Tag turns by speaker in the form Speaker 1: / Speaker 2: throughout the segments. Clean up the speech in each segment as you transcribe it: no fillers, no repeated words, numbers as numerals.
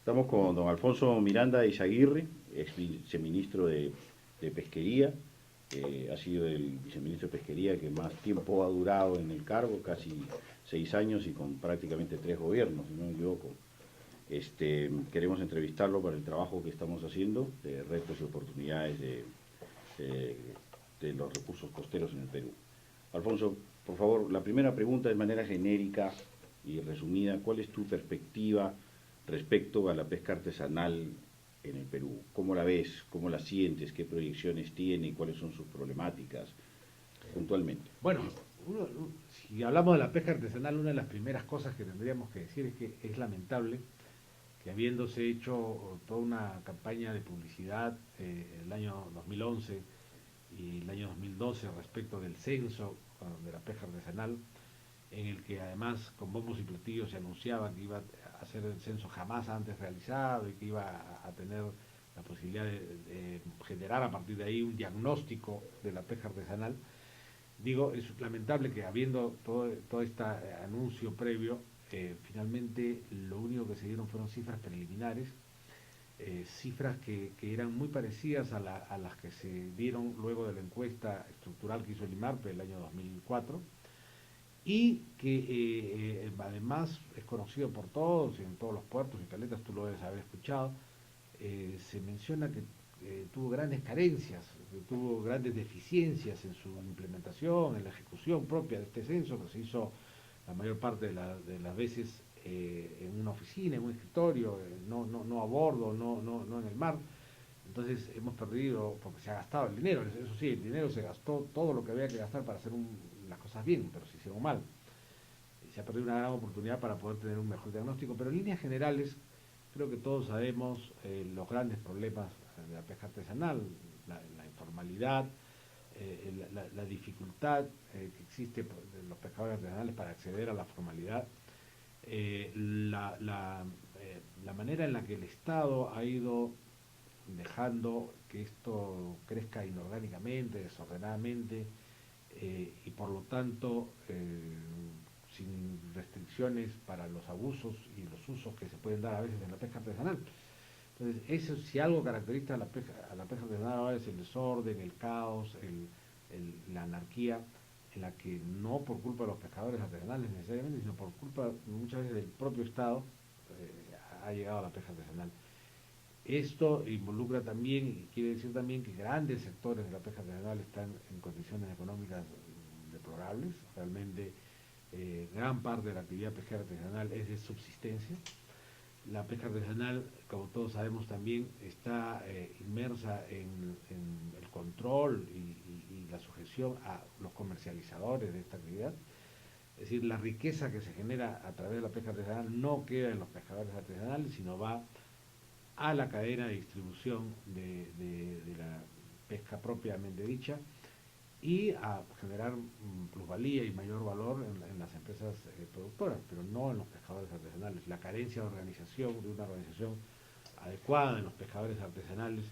Speaker 1: Estamos con don Alfonso Miranda Izaguirre, ex viceministro de Pesquería. Ha sido el viceministro de Pesquería que más tiempo ha durado en el cargo, casi 6 años y con prácticamente 3 gobiernos, si no me equivoco. Queremos entrevistarlo para el trabajo que estamos haciendo de retos y oportunidades de, de los recursos costeros en el Perú. Alfonso, por favor, la primera pregunta de manera genérica y resumida: ¿cuál es tu perspectiva respecto a la pesca artesanal en el Perú? ¿Cómo la ves? ¿Cómo la sientes? ¿Qué proyecciones tiene? ¿Cuáles son sus problemáticas puntualmente?
Speaker 2: Bueno, si hablamos de la pesca artesanal, una de las primeras cosas que tendríamos que decir es que es lamentable que habiéndose hecho toda una campaña de publicidad el año 2011 y el año 2012 respecto del censo de la pesca artesanal, en el que además con bombos y platillos se anunciaba que iba a ser el censo jamás antes realizado y que iba a tener la posibilidad de generar a partir de ahí un diagnóstico de la pesca artesanal. Digo, es lamentable que habiendo todo este anuncio previo, finalmente lo único que se dieron fueron cifras preliminares, cifras que eran muy parecidas a las que se dieron luego de la encuesta estructural que hizo el IMARPE el año 2004, y que además es conocido por todos, en todos los puertos y caletas, tú lo debes haber escuchado. Se menciona que tuvo grandes carencias, que tuvo grandes deficiencias en su implementación, en la ejecución propia de este censo, que se hizo la mayor parte de las veces en una oficina, en un escritorio, no a bordo, no en el mar. Entonces hemos perdido, porque se ha gastado el dinero, eso sí, el dinero se gastó todo lo que había que gastar para hacer las cosas bien, pero se hicieron mal. Se ha perdido una gran oportunidad para poder tener un mejor diagnóstico, pero en líneas generales creo que todos sabemos los grandes problemas de la pesca artesanal, la informalidad, la dificultad que existe de los pescadores artesanales para acceder a la formalidad, eh, la, la, la manera en la que el Estado ha ido dejando que esto crezca inorgánicamente, desordenadamente, y por lo tanto sin restricciones para los abusos y los usos que se pueden dar a veces en la pesca artesanal. Entonces, eso, si algo caracteriza a la pesca artesanal ahora es el desorden, el caos, la anarquía, en la que no por culpa de los pescadores artesanales necesariamente, sino por culpa muchas veces del propio Estado, ha llegado a la pesca artesanal. Esto involucra también, y quiere decir también que grandes sectores de la pesca artesanal están en condiciones económicas deplorables. Realmente gran parte de la actividad pesquera artesanal es de subsistencia. La pesca artesanal, como todos sabemos también, está inmersa en el control y la sujeción a los comercializadores de esta actividad. Es decir, la riqueza que se genera a través de la pesca artesanal no queda en los pescadores artesanales, sino va a la cadena de distribución de la pesca propiamente dicha y a generar plusvalía y mayor valor en las empresas productoras, pero no en los pescadores artesanales. La carencia de organización, de una organización adecuada en los pescadores artesanales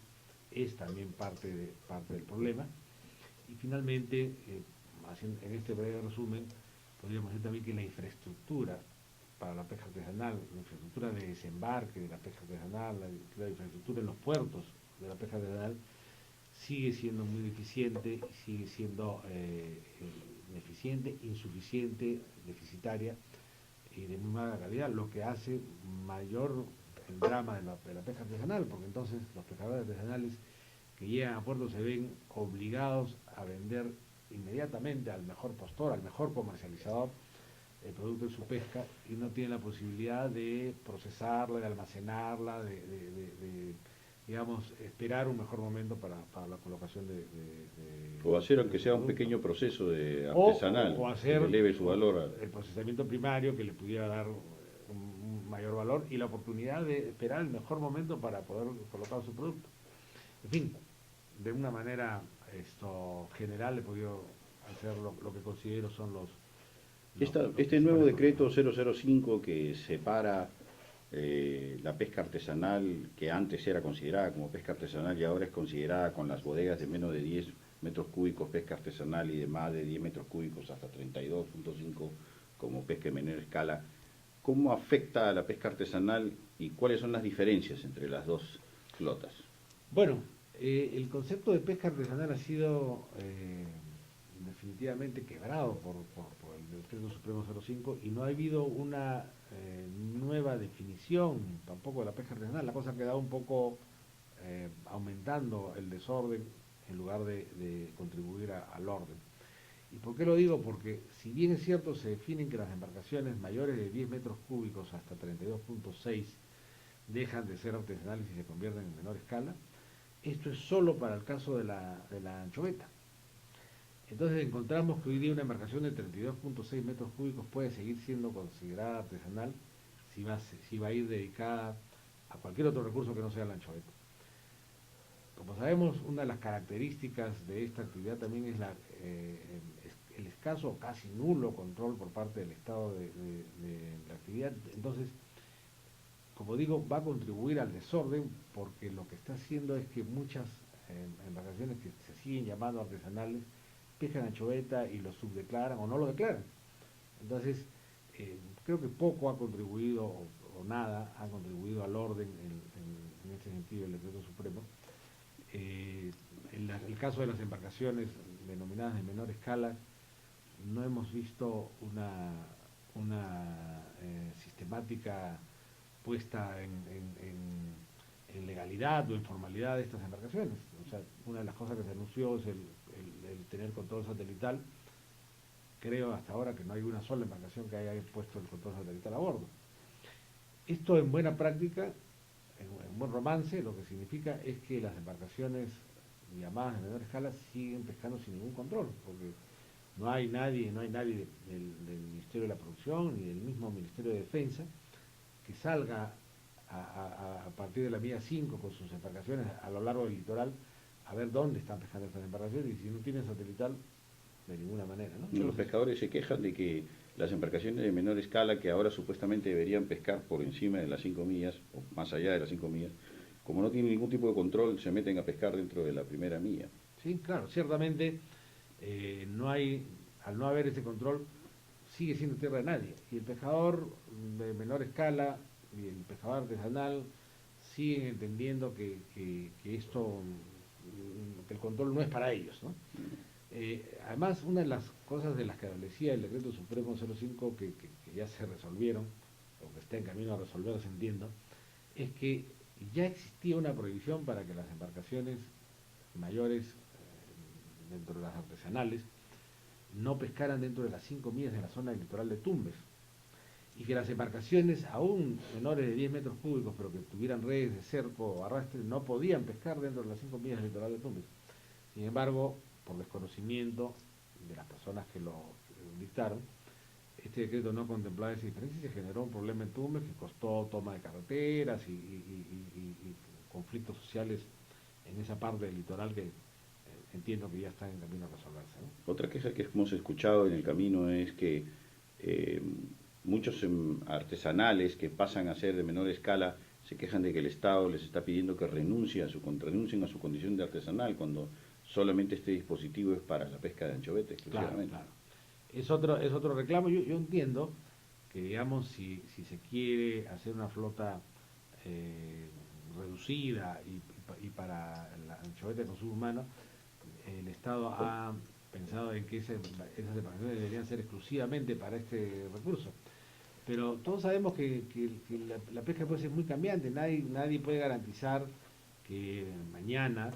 Speaker 2: es también parte del problema. Y finalmente, en este breve resumen, podríamos decir también que la infraestructura para la pesca artesanal, la infraestructura de desembarque de la pesca artesanal, la infraestructura en los puertos de la pesca artesanal, sigue siendo muy deficiente, sigue siendo ineficiente, insuficiente, deficitaria y de muy mala calidad, lo que hace mayor el drama de la pesca artesanal, porque entonces los pescadores artesanales que llegan a puerto se ven obligados a vender inmediatamente al mejor postor, al mejor comercializador, el producto de su pesca y no tienen la posibilidad de procesarla, de almacenarla, de digamos, esperar un mejor momento para la colocación
Speaker 1: O hacer,
Speaker 2: de
Speaker 1: aunque
Speaker 2: su
Speaker 1: sea un
Speaker 2: producto.
Speaker 1: pequeño proceso de
Speaker 2: O,
Speaker 1: artesanal
Speaker 2: o
Speaker 1: que
Speaker 2: hacer
Speaker 1: le eleve su valor a...
Speaker 2: el procesamiento primario que le pudiera dar un mayor valor y la oportunidad de esperar el mejor momento para poder colocar su producto. En fin, de una manera general he podido hacer lo que considero son los
Speaker 1: Este nuevo
Speaker 2: principales
Speaker 1: decreto
Speaker 2: problemas.
Speaker 1: 005 que separa la pesca artesanal, que antes era considerada como pesca artesanal y ahora es considerada con las bodegas de menos de 10 metros cúbicos pesca artesanal y de más de 10 metros cúbicos hasta 32.5 como pesca en menor escala, ¿cómo afecta a la pesca artesanal y cuáles son las diferencias entre las dos flotas?
Speaker 2: Bueno, el concepto de pesca artesanal ha sido definitivamente quebrado por el Decreto Supremo 05 y no ha habido una nueva definición tampoco de la pesca artesanal. La cosa ha quedado un poco aumentando el desorden en lugar de contribuir al orden. ¿Y por qué lo digo? Porque si bien es cierto, se definen que las embarcaciones mayores de 10 metros cúbicos hasta 32.6 dejan de ser artesanales y se convierten en menor escala, esto es solo para el caso de la anchoveta. Entonces encontramos que hoy día una embarcación de 32.6 metros cúbicos puede seguir siendo considerada artesanal si va a ir dedicada a cualquier otro recurso que no sea la anchoveta. Como sabemos, una de las características de esta actividad también es el escaso o casi nulo control por parte del Estado de la actividad. Entonces, como digo, va a contribuir al desorden porque lo que está haciendo es que muchas embarcaciones que se siguen llamando artesanales pescan anchoveta y lo subdeclaran o no lo declaran. Entonces, creo que poco ha contribuido o nada ha contribuido al orden en este sentido el Decreto Supremo. En el caso de las embarcaciones denominadas de menor escala, no hemos visto una sistemática puesta en legalidad o en formalidad de estas embarcaciones. O sea, una de las cosas que se anunció es el tener control satelital. Creo hasta ahora que no hay una sola embarcación que haya puesto el control satelital a bordo. Esto en buena práctica, en buen romance, lo que significa es que las embarcaciones llamadas de menor escala siguen pescando sin ningún control, porque no hay nadie del Ministerio de la Producción ni del mismo Ministerio de Defensa que salga a partir de la milla 5 con sus embarcaciones a lo largo del litoral a ver dónde están pescando estas embarcaciones, y si no tienen satelital, de ninguna manera, ¿no?
Speaker 1: Los pescadores se quejan de que las embarcaciones de menor escala, que ahora supuestamente deberían pescar por encima de las 5 millas, o más allá de las 5 millas, como no tienen ningún tipo de control, se meten a pescar dentro de la primera milla.
Speaker 2: Sí, claro, ciertamente al no haber ese control, sigue siendo tierra de nadie. Y el pescador de menor escala y el pescador artesanal siguen entendiendo que esto, que el control no es para ellos, ¿no? Además, una de las cosas de las que establecía el Decreto Supremo 05 que ya se resolvieron, o que está en camino a resolverse, entiendo, es que ya existía una prohibición para que las embarcaciones mayores, dentro de las artesanales, no pescaran dentro de las 5 millas de la zona del litoral de Tumbes, y que las embarcaciones aún menores de 10 metros cúbicos, pero que tuvieran redes de cerco o arrastre, no podían pescar dentro de las 5 millas del litoral de Tumbes. Sin embargo, por desconocimiento de las personas que lo dictaron, este decreto no contemplaba esa diferencia y se generó un problema en Tumbes que costó toma de carreteras y conflictos sociales en esa parte del litoral que entiendo que ya están en camino a resolverse, ¿no?
Speaker 1: Otra queja que hemos escuchado en el camino es que muchos artesanales que pasan a ser de menor escala se quejan de que el Estado les está pidiendo que renuncien a su condición de artesanal cuando solamente este dispositivo es para la pesca de anchoveta exclusivamente.
Speaker 2: Claro, claro. Es otro reclamo. Yo entiendo que, digamos, si se quiere hacer una flota reducida y para la anchoveta de consumo humano, el Estado ha pensado en que esas embarcaciones deberían ser exclusivamente para este recurso. Pero todos sabemos que la pesca puede ser muy cambiante. Nadie puede garantizar que mañana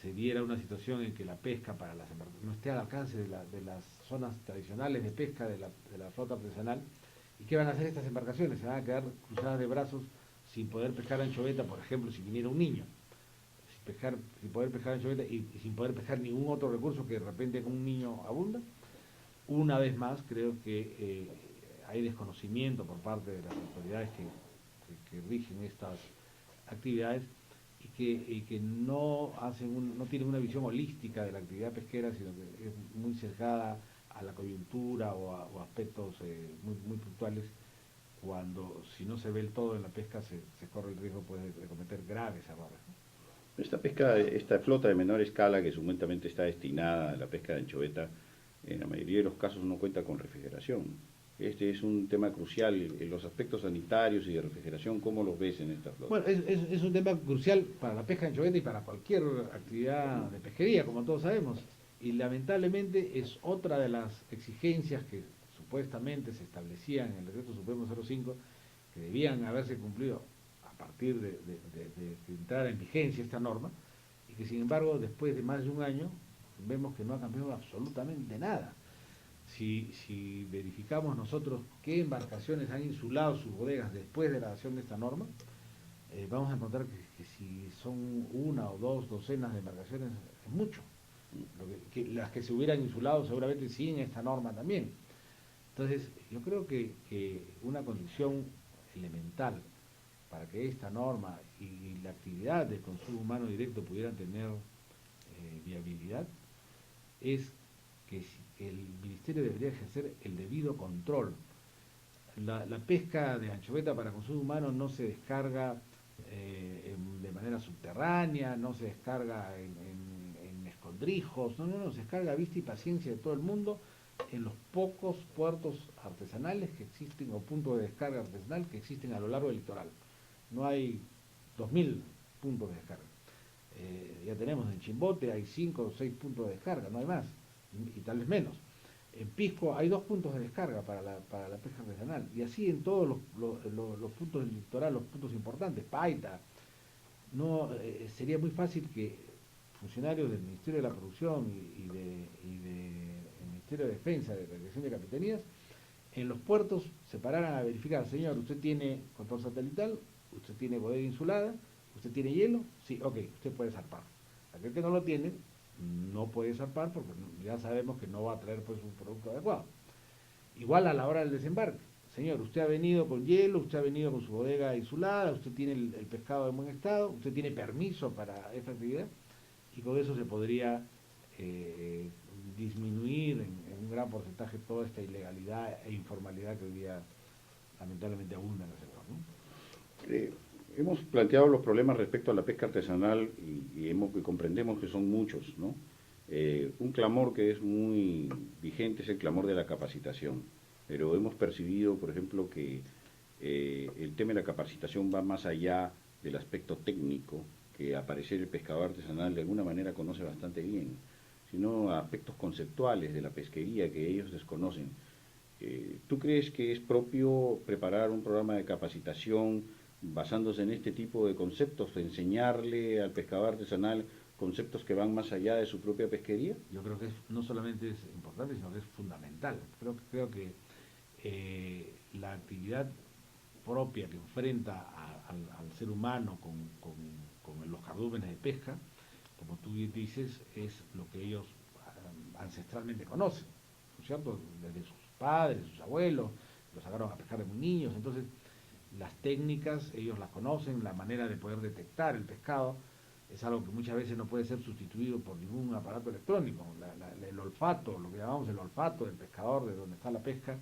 Speaker 2: se diera una situación en que la pesca para las embarcaciones no esté al alcance de las zonas tradicionales de pesca de la flota artesanal. ¿Y qué van a hacer estas embarcaciones? Se van a quedar cruzadas de brazos sin poder pescar anchoveta, por ejemplo, si viniera un niño. Sin poder pescar anchoveta y sin poder pescar ningún otro recurso que de repente con un niño abunda. Una vez más, creo que hay desconocimiento por parte de las autoridades que rigen estas actividades y que no tienen una visión holística de la actividad pesquera, sino que es muy sesgada a la coyuntura o aspectos muy puntuales, cuando si no se ve el todo en la pesca se corre el riesgo de cometer graves errores, ¿no?
Speaker 1: Esta flota de menor escala que supuestamente está destinada a la pesca de anchoveta, en la mayoría de los casos no cuenta con refrigeración. este es un tema crucial. Los aspectos sanitarios y de refrigeración, ¿cómo los ves en esta flota?
Speaker 2: Bueno, es un tema crucial para la pesca de anchoveta y para cualquier actividad de pesquería, como todos sabemos. Y lamentablemente es otra de las exigencias que supuestamente se establecían en el Decreto Supremo 05, que debían haberse cumplido a partir de que entrara en vigencia esta norma, y que sin embargo después de más de un año vemos que no ha cambiado absolutamente nada. Si verificamos nosotros qué embarcaciones han insulado sus bodegas después de la adopción de esta norma, vamos a encontrar que si son una o dos docenas de embarcaciones es mucho. Las que se hubieran insulado seguramente siguen esta norma también. Entonces, yo creo que una condición elemental para que esta norma y la actividad de consumo humano directo pudieran tener viabilidad es que el Ministerio debería ejercer el debido control. La pesca de anchoveta para consumo humano no se descarga de manera subterránea, no se descarga en escondrijos, no, se descarga a vista y paciencia de todo el mundo en los pocos puertos artesanales que existen o puntos de descarga artesanal que existen a lo largo del litoral. No hay 2000 puntos de descarga. Ya tenemos en Chimbote, hay 5 o 6 puntos de descarga, no hay más, y tal vez menos. En Pisco hay 2 puntos de descarga para la pesca artesanal, y así en todos los puntos del litoral, los puntos importantes, Paita. No, sería muy fácil que funcionarios del Ministerio de la Producción y del Ministerio de Defensa, de la Dirección de Capitanías, en los puertos se pararan a verificar: señor, usted tiene control satelital, usted tiene bodega insulada, usted tiene hielo, sí, ok, usted puede zarpar. Aquel que no lo tiene, no puede zarpar porque ya sabemos que no va a traer pues un producto adecuado. Igual a la hora del desembarque: señor, usted ha venido con hielo, usted ha venido con su bodega insulada, usted tiene el pescado en buen estado, usted tiene permiso para esta actividad, y con eso se podría disminuir en un gran porcentaje toda esta ilegalidad e informalidad que hoy día lamentablemente abunda en el sector, ¿no?
Speaker 1: Hemos planteado los problemas respecto a la pesca artesanal y comprendemos que son muchos, ¿no? Un clamor que es muy vigente es el clamor de la capacitación, pero hemos percibido, por ejemplo, que el tema de la capacitación va más allá del aspecto técnico, que al parecer el pescador artesanal de alguna manera conoce bastante bien, sino aspectos conceptuales de la pesquería que ellos desconocen. ¿Tú crees que es propio preparar un programa de capacitación basándose en este tipo de conceptos, enseñarle al pescador artesanal conceptos que van más allá de su propia pesquería?
Speaker 2: Yo creo que no solamente es importante, sino que es fundamental. Creo que la actividad propia que enfrenta al ser humano con los cardúmenes de pesca, como tú bien dices, es lo que ellos ancestralmente conocen, ¿no es cierto? Desde sus padres, sus abuelos, los sacaron a pescar de muy niños. Entonces las técnicas ellos las conocen, la manera de poder detectar el pescado es algo que muchas veces no puede ser sustituido por ningún aparato electrónico. El olfato, lo que llamamos el olfato del pescador, de donde está la pesca,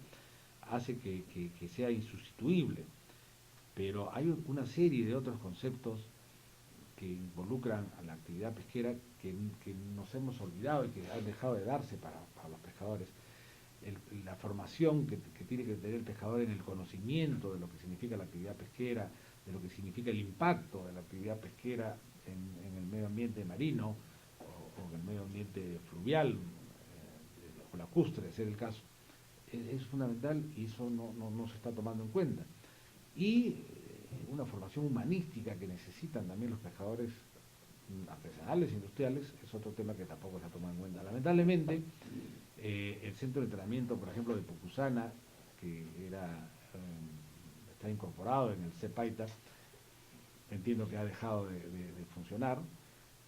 Speaker 2: hace que sea insustituible. Pero hay una serie de otros conceptos que involucran a la actividad pesquera que nos hemos olvidado y que han dejado de darse para los pescadores. La formación que tiene que tener el pescador en el conocimiento de lo que significa la actividad pesquera, de lo que significa el impacto de la actividad pesquera en el medio ambiente marino o en el medio ambiente fluvial o lacustre, de ser el caso, es fundamental, y eso no se está tomando en cuenta. Y una formación humanística que necesitan también los pescadores artesanales, industriales, es otro tema que tampoco se ha tomado en cuenta. Lamentablemente, el centro de entrenamiento, por ejemplo, de Pucusana, que está incorporado en el CEPAITA, entiendo que ha dejado de funcionar.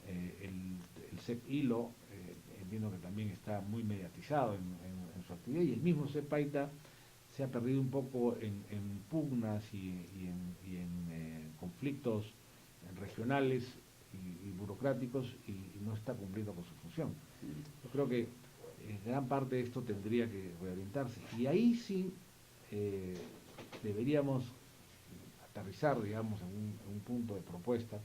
Speaker 2: El CEP Hilo, entiendo que también está muy mediatizado en su actividad, y el mismo CEPAITA se ha perdido un poco en pugnas y en conflictos regionales y burocráticos, y no está cumpliendo con su función. Yo creo que gran parte de esto tendría que reorientarse, y ahí sí deberíamos aterrizar, digamos, en un punto de propuesta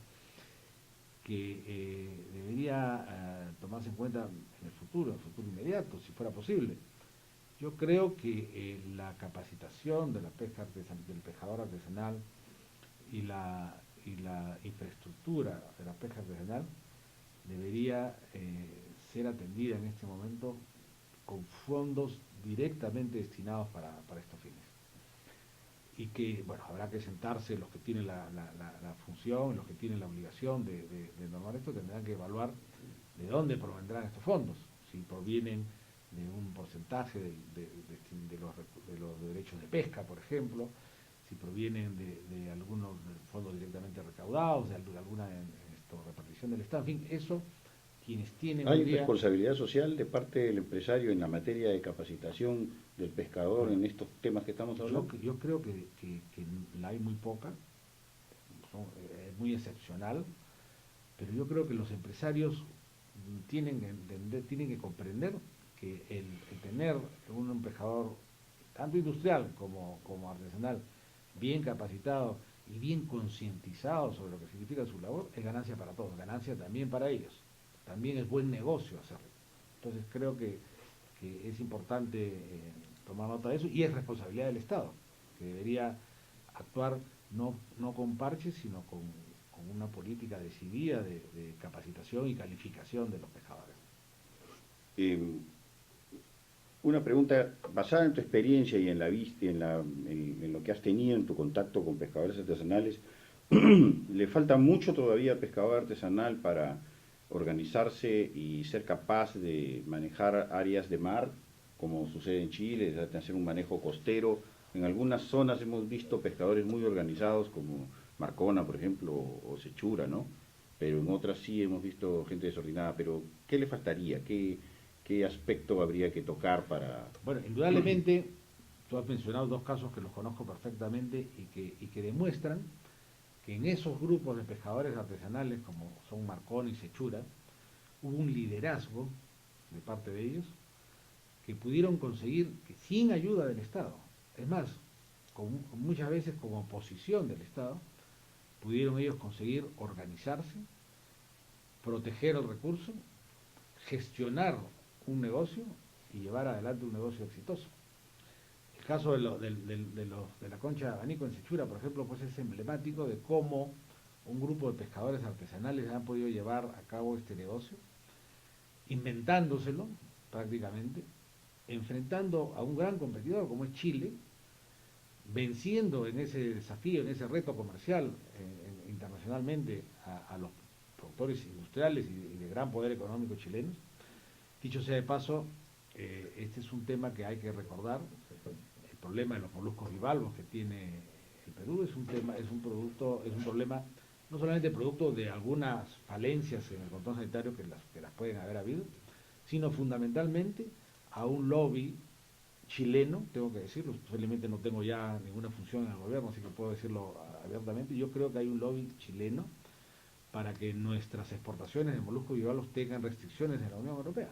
Speaker 2: que debería tomarse en cuenta en el futuro inmediato, si fuera posible, Yo creo que la capacitación de la pesca del pescador artesanal y la infraestructura de la pesca artesanal debería ser atendida en este momento con fondos directamente destinados para estos fines. Y que, bueno, habrá que sentarse los que tienen la función, los que tienen la obligación de normar esto, tendrán que evaluar de dónde provendrán estos fondos, si provienen de un porcentaje de los derechos de pesca, por ejemplo, si provienen de algunos fondos directamente recaudados, de alguna repartición del Estado, en fin, eso quienes tienen hoy
Speaker 1: ¿Hay
Speaker 2: día...
Speaker 1: responsabilidad social de parte del empresario en la materia de capacitación del pescador
Speaker 2: Bueno,
Speaker 1: en estos temas que estamos hablando?
Speaker 2: yo creo que la hay muy poca, es muy excepcional, pero yo creo que los empresarios tienen que entender, tienen que comprender que el tener un pescador, tanto industrial como artesanal, bien capacitado y bien concientizado sobre lo que significa su labor, es ganancia para todos, ganancia también para ellos. También es buen negocio hacerlo. Entonces creo que es importante tomar nota de eso y es responsabilidad del Estado, que debería actuar no con parches, sino con una política decidida de capacitación y calificación de los pescadores.
Speaker 1: Eh, una pregunta basada en tu experiencia y en la vista, en lo que has tenido en tu contacto con pescadores artesanales. ¿Le falta mucho todavía al pescador artesanal para organizarse y ser capaz de manejar áreas de mar, como sucede en Chile, de hacer un manejo costero? En algunas zonas hemos visto pescadores muy organizados, como Marcona, por ejemplo, o Sechura, ¿no? Pero en otras sí hemos visto gente desordenada. Pero, ¿qué le faltaría? ¿Qué aspecto habría que tocar para...?
Speaker 2: Bueno, indudablemente, tú has mencionado dos casos que los conozco perfectamente y que demuestran que en esos grupos de pescadores artesanales, como son Marcón y Sechura, hubo un liderazgo de parte de ellos que pudieron conseguir que sin ayuda del Estado, es más, muchas veces como oposición del Estado, pudieron ellos conseguir organizarse, proteger el recurso, gestionar un negocio y llevar adelante un negocio exitoso. El caso de la concha de abanico en Sechura, por ejemplo, pues es emblemático de cómo un grupo de pescadores artesanales han podido llevar a cabo este negocio, inventándoselo prácticamente, enfrentando a un gran competidor como es Chile, venciendo en ese desafío, en ese reto comercial internacionalmente a los productores industriales y de gran poder económico chilenos. Dicho sea de paso, este es un tema que hay que recordar. El problema de los moluscos bivalvos que tiene el Perú es un problema no solamente producto de algunas falencias en el control sanitario que las pueden haber habido, sino fundamentalmente a un lobby chileno, tengo que decirlo, posiblemente no tengo ya ninguna función en el gobierno, así que puedo decirlo abiertamente. Yo creo que hay un lobby chileno para que nuestras exportaciones de moluscos bivalvos tengan restricciones en la Unión Europea.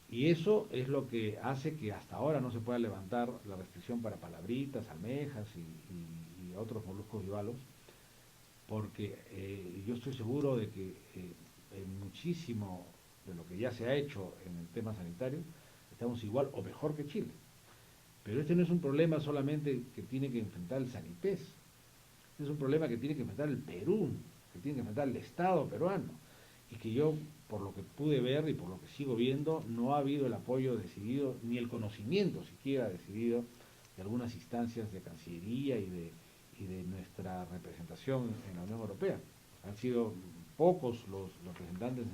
Speaker 2: Y eso es lo que hace que hasta ahora no se pueda levantar la restricción para palabritas, almejas y otros moluscos bivalvos, porque yo estoy seguro de que en muchísimo de lo que ya se ha hecho en el tema sanitario, estamos igual o mejor que Chile. Pero este no es un problema solamente que tiene que enfrentar el Sanipes, es un problema que tiene que enfrentar el Perú, que tiene que enfrentar el Estado peruano, y que yo, por lo que pude ver y por lo que sigo viendo, no ha habido el apoyo decidido, ni el conocimiento siquiera decidido de algunas instancias de Cancillería y de nuestra representación en la Unión Europea. Han sido pocos los representantes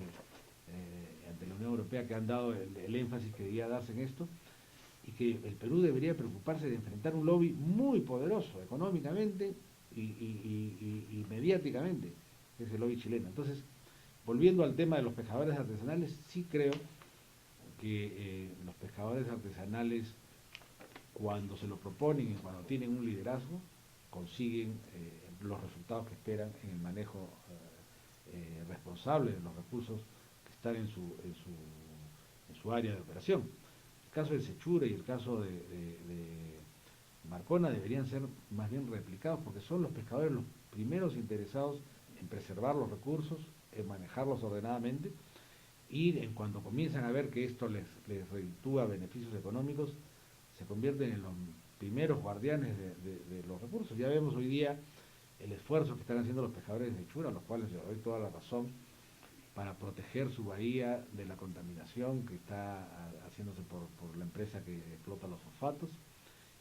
Speaker 2: ante la Unión Europea que han dado el énfasis que debía darse en esto, y que el Perú debería preocuparse de enfrentar un lobby muy poderoso económicamente y mediáticamente, que es el lobby chileno. Entonces, volviendo al tema de los pescadores artesanales, sí creo que los pescadores artesanales, cuando se lo proponen y cuando tienen un liderazgo, consiguen los resultados que esperan en el manejo responsable de los recursos que están en su área de operación. El caso de Sechura y el caso de Marcona deberían ser más bien replicados, porque son los pescadores los primeros interesados en preservar los recursos, en manejarlos ordenadamente y en cuanto comienzan a ver que esto les reditúa beneficios económicos, se convierten en los primeros guardianes de los recursos. Ya vemos hoy día el esfuerzo que están haciendo los pescadores de Chura, a los cuales les doy toda la razón, para proteger su bahía de la contaminación que está haciéndose por la empresa que explota los fosfatos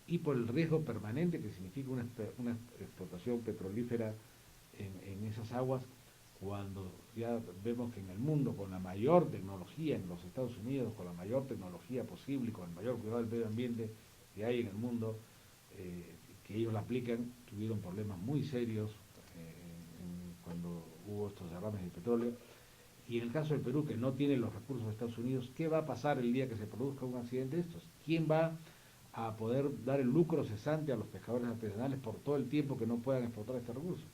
Speaker 2: y por el riesgo permanente que significa una explotación petrolífera en esas aguas, cuando ya vemos que en el mundo, con la mayor tecnología, en los Estados Unidos, con la mayor tecnología posible y con el mayor cuidado del medio ambiente que hay en el mundo, que ellos la aplican, tuvieron problemas muy serios cuando hubo estos derrames de petróleo. Y en el caso del Perú, que no tiene los recursos de Estados Unidos, ¿qué va a pasar el día que se produzca un accidente de estos? ¿Quién va a poder dar el lucro cesante a los pescadores artesanales por todo el tiempo que no puedan explotar este recurso?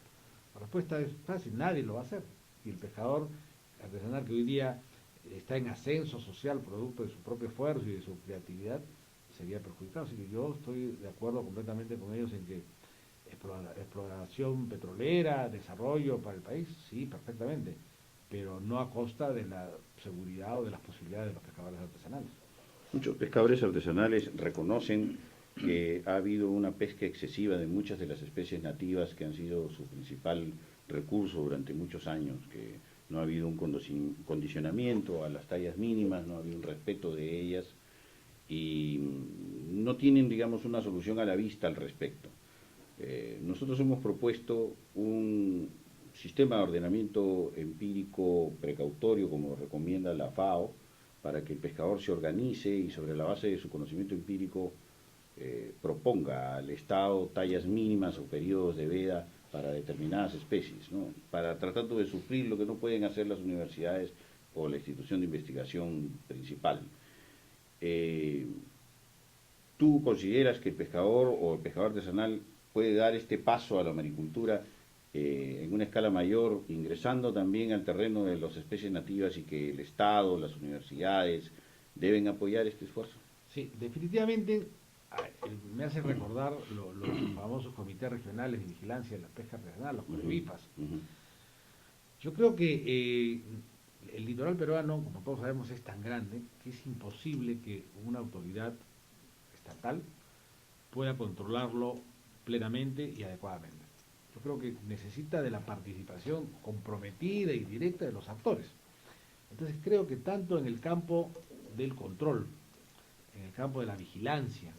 Speaker 2: La respuesta es fácil, nadie lo va a hacer. Y el pescador artesanal, que hoy día está en ascenso social producto de su propio esfuerzo y de su creatividad, sería perjudicado. Así que yo estoy de acuerdo completamente con ellos en que exploración petrolera, desarrollo para el país, sí, perfectamente, pero no a costa de la seguridad o de las posibilidades de los pescadores artesanales.
Speaker 1: Muchos pescadores artesanales reconocen que ha habido una pesca excesiva de muchas de las especies nativas que han sido su principal recurso durante muchos años, que no ha habido un condicionamiento a las tallas mínimas, no ha habido un respeto de ellas y no tienen, digamos, una solución a la vista al respecto. Nosotros hemos propuesto un sistema de ordenamiento empírico precautorio, como recomienda la FAO, para que el pescador se organice y sobre la base de su conocimiento empírico proponga al Estado tallas mínimas o periodos de veda para determinadas especies, ¿no? Para tratando de suplir lo que no pueden hacer las universidades o la institución de investigación principal. ¿Tú consideras que el pescador o el pescador artesanal puede dar este paso a la maricultura en una escala mayor, ingresando también al terreno de las especies nativas y que el Estado, las universidades deben apoyar este esfuerzo?
Speaker 2: Sí, definitivamente me hace recordar los famosos comités regionales de vigilancia de la pesca artesanal, los CONEVIPAS. Yo creo que el litoral peruano, como todos sabemos, es tan grande que es imposible que una autoridad estatal pueda controlarlo plenamente y adecuadamente. Yo creo que necesita de la participación comprometida y directa de los actores. Entonces creo que tanto en el campo del control, en el campo de la vigilancia,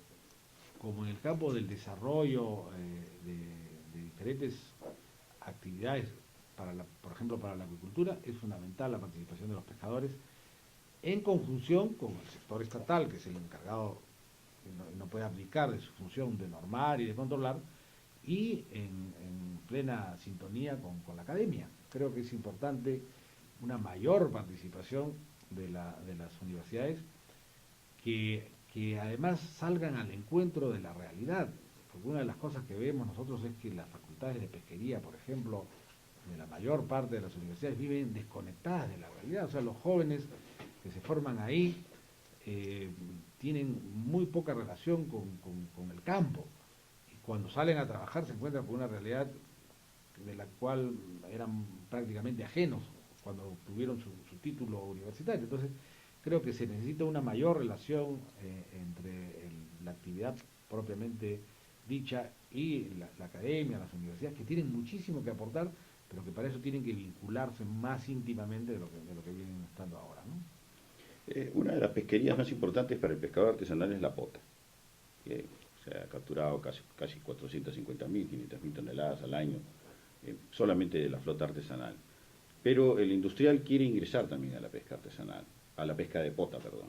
Speaker 2: como en el campo del desarrollo de diferentes actividades, por ejemplo para la acuicultura, es fundamental la participación de los pescadores en conjunción con el sector estatal, que es el encargado, no puede abdicar de su función de normar y de controlar, y en plena sintonía con la academia. Creo que es importante una mayor participación de las universidades que además salgan al encuentro de la realidad, porque una de las cosas que vemos nosotros es que las facultades de pesquería, por ejemplo, de la mayor parte de las universidades viven desconectadas de la realidad, o sea, los jóvenes que se forman ahí tienen muy poca relación con el campo, y cuando salen a trabajar se encuentran con una realidad de la cual eran prácticamente ajenos cuando obtuvieron su título universitario. Entonces, creo que se necesita una mayor relación entre la actividad propiamente dicha y la academia, las universidades, que tienen muchísimo que aportar, pero que para eso tienen que vincularse más íntimamente de lo que vienen estando ahora, ¿no?
Speaker 1: Una de las pesquerías más importantes para el pescador artesanal es la pota, que se ha capturado casi 450.000, 500.000 toneladas al año, solamente de la flota artesanal. Pero el industrial quiere ingresar también a la pesca artesanal, a la pesca de pota, perdón.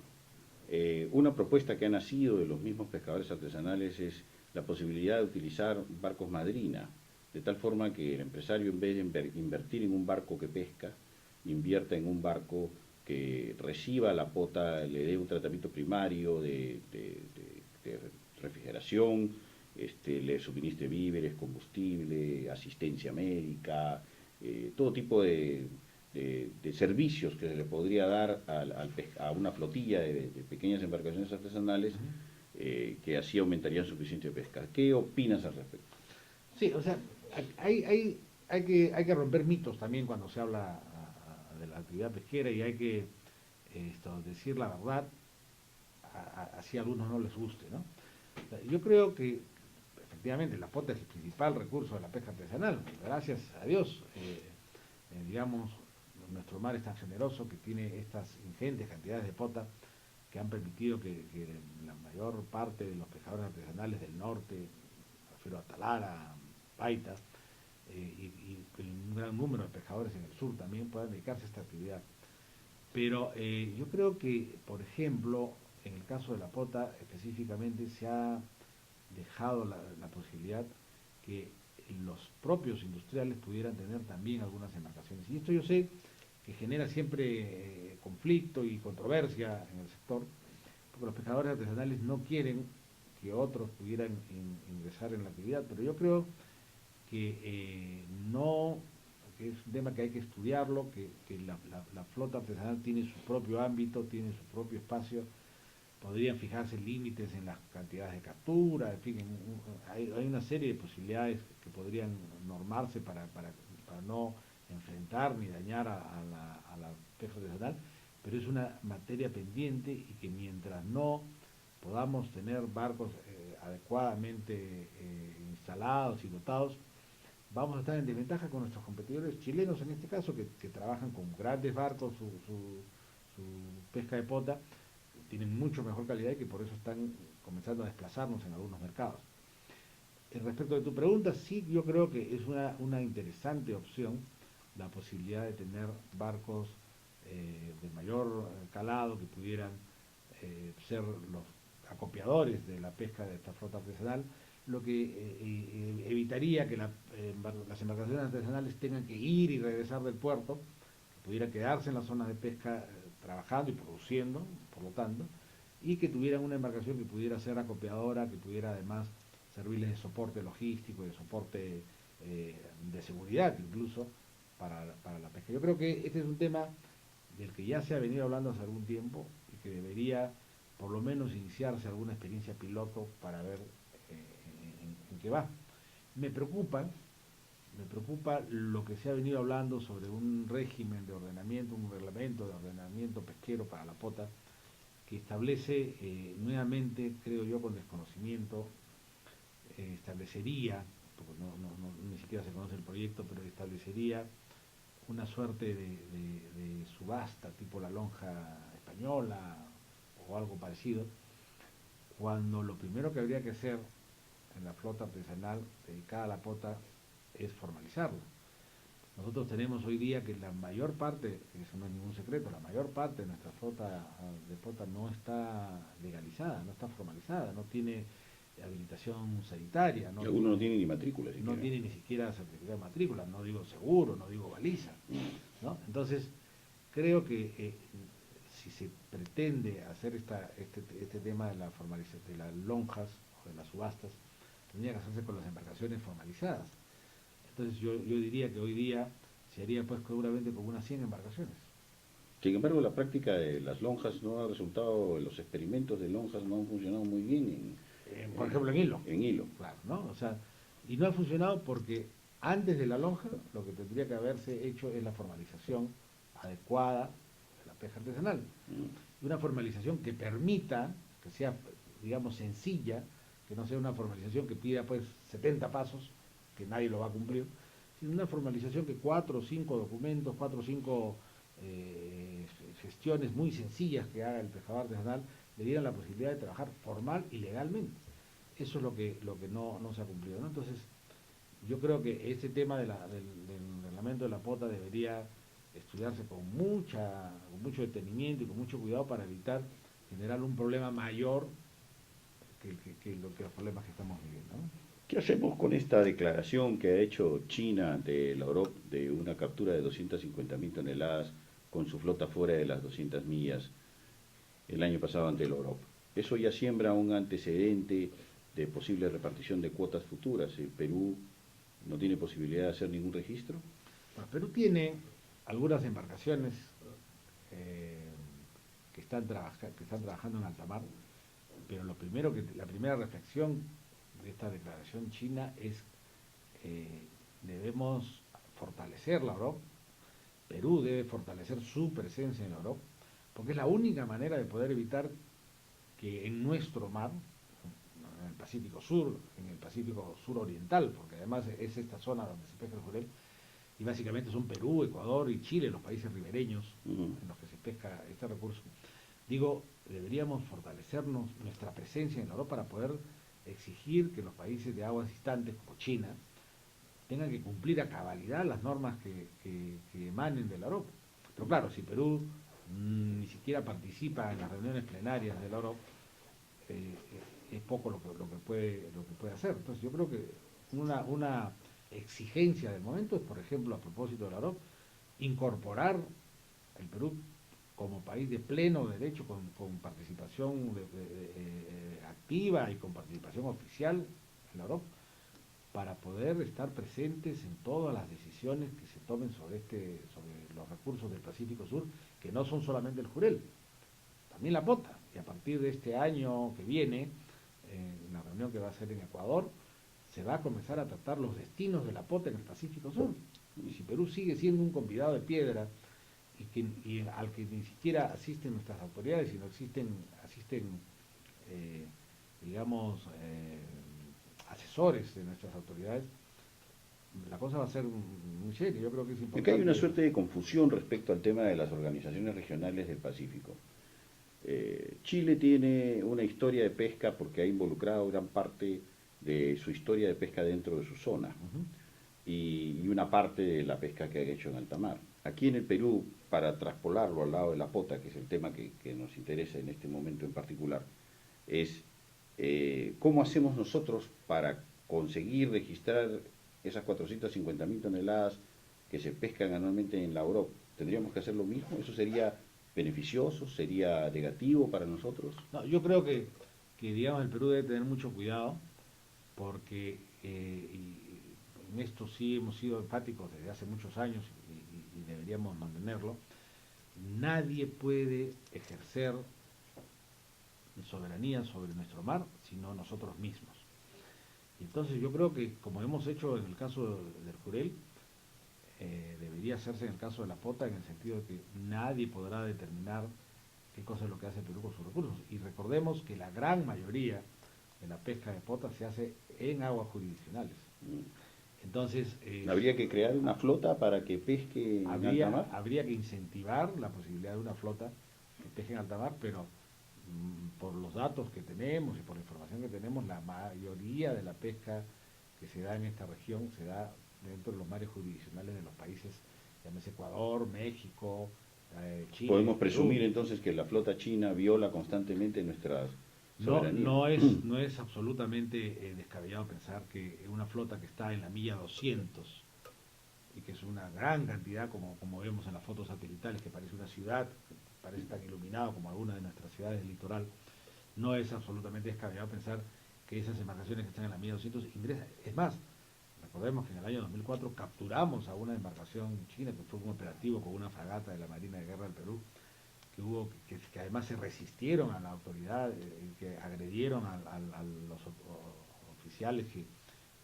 Speaker 1: Una propuesta que ha nacido de los mismos pescadores artesanales es la posibilidad de utilizar barcos madrina, de tal forma que el empresario, en vez de invertir en un barco que pesca, invierta en un barco que reciba la pota, le dé un tratamiento primario de refrigeración, le suministre víveres, combustible, asistencia médica, todo tipo de servicios que se le podría dar a una flotilla de pequeñas embarcaciones artesanales, que así aumentarían su eficiencia de pesca. ¿Qué opinas al respecto?
Speaker 2: Sí, o sea, hay que romper mitos también cuando se habla de la actividad pesquera, y hay que decir la verdad, así a algunos no les guste, ¿no? Yo creo que efectivamente la pota es el principal recurso de la pesca artesanal. Gracias a Dios, digamos, nuestro mar es tan generoso que tiene estas ingentes cantidades de pota que han permitido que la mayor parte de los pescadores artesanales del norte, me refiero a Talara, Paita, y un gran número de pescadores en el sur también puedan dedicarse a esta actividad. Pero yo creo que, por ejemplo, en el caso de la pota específicamente se ha dejado la posibilidad que los propios industriales pudieran tener también algunas embarcaciones. Y esto yo sé que genera siempre conflicto y controversia en el sector, porque los pescadores artesanales no quieren que otros pudieran ingresar en la actividad, pero yo creo que no, que es un tema que hay que estudiarlo, que la flota artesanal tiene su propio ámbito, tiene su propio espacio, podrían fijarse límites en las cantidades de captura, en fin, hay una serie de posibilidades que podrían normarse para no enfrentar ni dañar a la pesca artesanal, pero es una materia pendiente y que mientras no podamos tener barcos adecuadamente instalados y dotados, vamos a estar en desventaja con nuestros competidores chilenos en este caso, que trabajan con grandes barcos su pesca de pota, tienen mucho mejor calidad y que por eso están comenzando a desplazarnos en algunos mercados. Respecto de tu pregunta, sí, yo creo que es una interesante opción la posibilidad de tener barcos de mayor calado que pudieran ser los acopiadores de la pesca de esta flota artesanal, lo que evitaría que las embarcaciones artesanales tengan que ir y regresar del puerto, que pudieran quedarse en las zonas de pesca trabajando y produciendo, por lo tanto, y que tuvieran una embarcación que pudiera ser acopiadora, que pudiera además servirles de soporte logístico, de soporte de seguridad incluso para la pesca. Yo creo que este es un tema del que ya se ha venido hablando hace algún tiempo y que debería por lo menos iniciarse alguna experiencia piloto para ver en qué va. Me preocupa, me preocupa lo que se ha venido hablando sobre un régimen de ordenamiento, un reglamento de ordenamiento pesquero para la pota, que establece nuevamente, creo yo, con desconocimiento, establecería, porque ni siquiera se conoce el proyecto, pero establecería una suerte de subasta tipo la lonja española o algo parecido, cuando lo primero que habría que hacer en la flota artesanal dedicada a la pota es formalizarla. Nosotros tenemos hoy día que la mayor parte, eso no es ningún secreto, la mayor parte de nuestra flota de pota no está legalizada, no está formalizada, no tiene habilitación sanitaria,
Speaker 1: Y algunos no tienen ni matrícula
Speaker 2: no
Speaker 1: siquiera.
Speaker 2: tiene ni siquiera certificado de matrícula, no digo seguro, no digo baliza, ¿no? Entonces, creo que si se pretende hacer este tema de la formalización de las lonjas o de las subastas, tendría que hacerse con las embarcaciones formalizadas. Entonces yo diría que hoy día se haría pues seguramente con unas 100 embarcaciones.
Speaker 1: Sin embargo, la práctica de las lonjas no ha resultado, los experimentos de lonjas no han funcionado muy bien
Speaker 2: Por ejemplo, en Hilo.
Speaker 1: en Hilo.
Speaker 2: Claro, ¿no? O sea, y no ha funcionado porque antes de la lonja lo que tendría que haberse hecho es la formalización adecuada de la pesca artesanal. Y una formalización que permita, que sea, digamos, sencilla, que no sea una formalización que pida pues 70 pasos, que nadie lo va a cumplir, sino una formalización que 4 o 5 documentos, 4 o 5 gestiones muy sencillas que haga el pescador artesanal le dieran la posibilidad de trabajar formal y legalmente. Eso es lo que no se ha cumplido, ¿no? Entonces, yo creo que este tema del reglamento de la pota debería estudiarse con mucho detenimiento y con mucho cuidado para evitar generar un problema mayor que los problemas que estamos viviendo, ¿no?
Speaker 1: ¿Qué hacemos con esta declaración que ha hecho China ante la OROP de una captura de 250.000 toneladas con su flota fuera de las 200 millas el año pasado ante la OROP? Eso ya siembra un antecedente de posible repartición de cuotas futuras. ¿El Perú no tiene posibilidad de hacer ningún registro?
Speaker 2: Bueno, Perú tiene algunas embarcaciones eh, que están trabajando en alta mar, pero la primera reflexión de esta declaración china es debemos fortalecer la OROP, Perú debe fortalecer su presencia en la OROP, porque es la única manera de poder evitar que en nuestro mar, en el Pacífico Sur, en el Pacífico Sur Oriental, porque además es esta zona donde se pesca el jurel, y básicamente son Perú, Ecuador y Chile, los países ribereños en los que se pesca este recurso. Digo, deberíamos fortalecernos nuestra presencia en la Europa para poder exigir que los países de aguas distantes, como China, tengan que cumplir a cabalidad las normas que emanen de la Europa. Pero claro, si Perú ni siquiera participa en las reuniones plenarias de la Europa, es poco lo que puede hacer. Entonces yo creo que una exigencia del momento es, por ejemplo, a propósito de la OROP, incorporar el Perú como país de pleno derecho, con participación activa y con participación oficial en la OROP, para poder estar presentes en todas las decisiones que se tomen sobre los recursos del Pacífico Sur, que no son solamente el Jurel, también la pota. Y a partir de este año que viene, en la reunión que va a ser en Ecuador, se va a comenzar a tratar los destinos de la pota en el Pacífico Sur. Y si Perú sigue siendo un convidado de piedra y al que ni siquiera asisten nuestras autoridades, sino asisten digamos, asesores de nuestras autoridades, la cosa va a ser muy seria. Yo creo que es importante.
Speaker 1: Acá hay una suerte de confusión respecto al tema de las organizaciones regionales del Pacífico. Chile tiene una historia de pesca porque ha involucrado gran parte de su historia de pesca dentro de su zona y una parte de la pesca que ha hecho en alta mar. Aquí en el Perú, para traspolarlo al lado de la pota, que es el tema que nos interesa en este momento en particular, es cómo hacemos nosotros para conseguir registrar esas 450.000 toneladas que se pescan anualmente en la Europa. ¿Tendríamos que hacer lo mismo? ¿Eso sería beneficioso? ¿Sería negativo para nosotros?
Speaker 2: No, yo creo que digamos, el Perú debe tener mucho cuidado porque en esto sí hemos sido enfáticos desde hace muchos años y deberíamos mantenerlo. Nadie puede ejercer soberanía sobre nuestro mar sino nosotros mismos. Y entonces yo creo que, como hemos hecho en el caso del Jurel, debería hacerse en el caso de la pota, en el sentido de que nadie podrá determinar qué cosa es lo que hace Perú con sus recursos. Y recordemos que la gran mayoría de la pesca de pota se hace en aguas jurisdiccionales. Entonces,
Speaker 1: ¿habría que crear una flota para que pesque en alta mar?
Speaker 2: Habría que incentivar la posibilidad de una flota que pesque en alta mar, pero por los datos que tenemos y por la información que tenemos, la mayoría de la pesca que se da en esta región se da dentro de los mares jurisdiccionales de los países, llámese Ecuador, México, Chile.
Speaker 1: ¿Podemos presumir
Speaker 2: Perú.
Speaker 1: entonces que la flota china viola constantemente nuestras soberanías?
Speaker 2: No es absolutamente descabellado pensar que una flota que está en la milla 200 y que es una gran cantidad, como vemos en las fotos satelitales, que parece una ciudad, que parece tan iluminado como alguna de nuestras ciudades del litoral, no es absolutamente descabellado pensar que esas embarcaciones que están en la milla 200 ingresan. Es más, recordemos que en el año 2004 capturamos a una embarcación china que fue un operativo con una fragata de la Marina de Guerra del Perú, que además se resistieron a la autoridad, que agredieron a los oficiales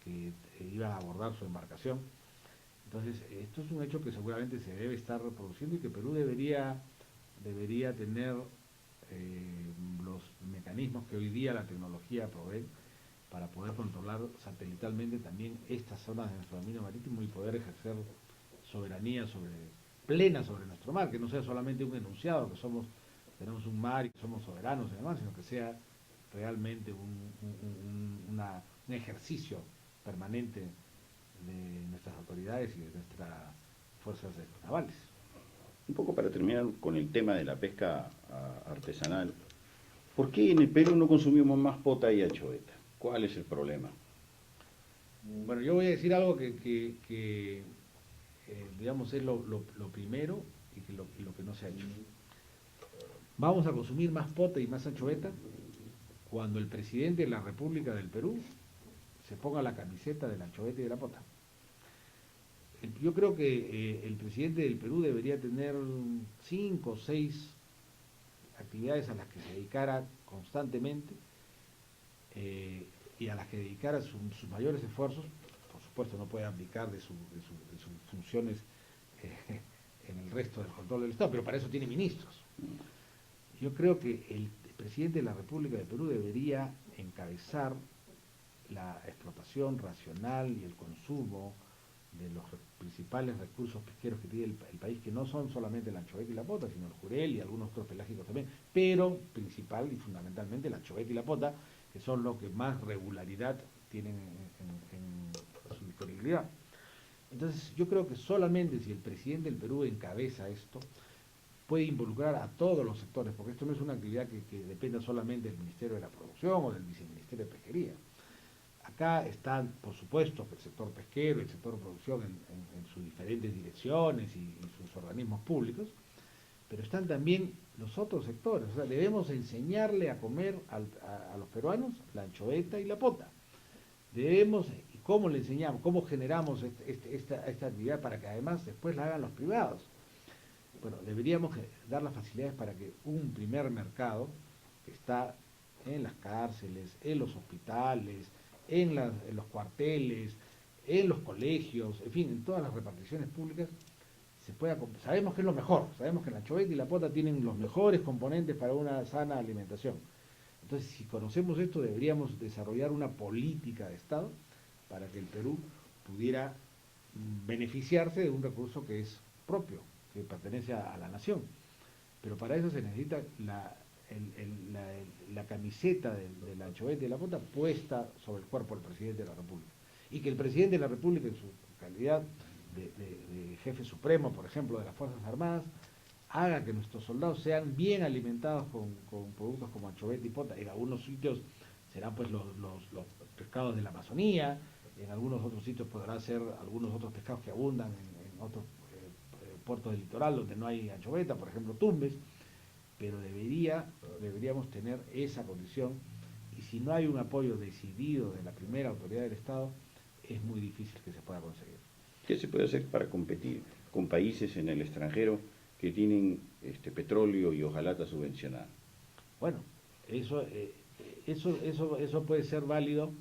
Speaker 2: que iban a abordar su embarcación. Entonces, esto es un hecho que seguramente se debe estar reproduciendo y que Perú debería tener los mecanismos que hoy día la tecnología provee para poder controlar satelitalmente también estas zonas de nuestro dominio marítimo y poder ejercer soberanía plena sobre nuestro mar, que no sea solamente un enunciado, que tenemos un mar y que somos soberanos y demás, sino que sea realmente un ejercicio permanente de nuestras autoridades y de nuestras fuerzas navales.
Speaker 1: Un poco para terminar con el tema de la pesca artesanal, ¿por qué en el Perú no consumimos más pota y anchoveta? ¿Cuál es el problema?
Speaker 2: Bueno, yo voy a decir algo que digamos, es lo primero y lo que no se ha hecho. Vamos a consumir más pota y más anchoveta cuando el presidente de la República del Perú se ponga la camiseta de la anchoveta y de la pota. Yo creo que el presidente del Perú debería tener 5 o 6 actividades a las que se dedicara constantemente y a las que dedicara sus mayores esfuerzos. Por supuesto, no puede abdicar de sus funciones en el resto del control del Estado, pero para eso tiene ministros. yo creo que el presidente de la República de Perú debería encabezar la explotación racional y el consumo de los principales recursos pesqueros que tiene el país, que no son solamente la anchoveta y la pota, sino el jurel y algunos otros pelágicos también, pero principal y fundamentalmente la anchoveta y la pota, que son los que más regularidad tienen en su disponibilidad. Entonces, yo creo que solamente si el presidente del Perú encabeza esto, puede involucrar a todos los sectores, porque esto no es una actividad que dependa solamente del Ministerio de la Producción o del Viceministerio de Pesquería. Acá están, por supuesto, el sector pesquero, el sector de producción en sus diferentes direcciones y sus organismos públicos, pero están también los otros sectores. O sea, debemos enseñarle a comer a los peruanos la anchoveta y la pota. Debemos, ¿y cómo le enseñamos? ¿Cómo generamos esta actividad para que además después la hagan los privados? Bueno, deberíamos dar las facilidades para que un primer mercado que está en las cárceles, en los hospitales, en los cuarteles, en los colegios, en fin, en todas las reparticiones públicas, se pueda. Sabemos que es lo mejor, sabemos que la anchoveta y la pota tienen los mejores componentes para una sana alimentación. Entonces, si conocemos esto, deberíamos desarrollar una política de Estado para que el Perú pudiera beneficiarse de un recurso que es propio, que pertenece a la nación. Pero para eso se necesita la camiseta de la anchoveta y la pota puesta sobre el cuerpo del presidente de la República. Y que el presidente de la República, en su calidad de jefe supremo, por ejemplo, de las Fuerzas Armadas, haga que nuestros soldados sean bien alimentados con productos como anchoveta y pota. En algunos sitios serán pues los pescados de la Amazonía, en algunos otros sitios podrá ser algunos otros pescados que abundan en otros puertos del litoral donde no hay anchoveta, por ejemplo Tumbes, pero deberíamos tener esa condición, y si no hay un apoyo decidido de la primera autoridad del Estado, es muy difícil que se pueda conseguir.
Speaker 1: ¿Qué se puede hacer para competir con países en el extranjero que tienen petróleo y hojalata subvencionada?
Speaker 2: Bueno, eso puede ser válido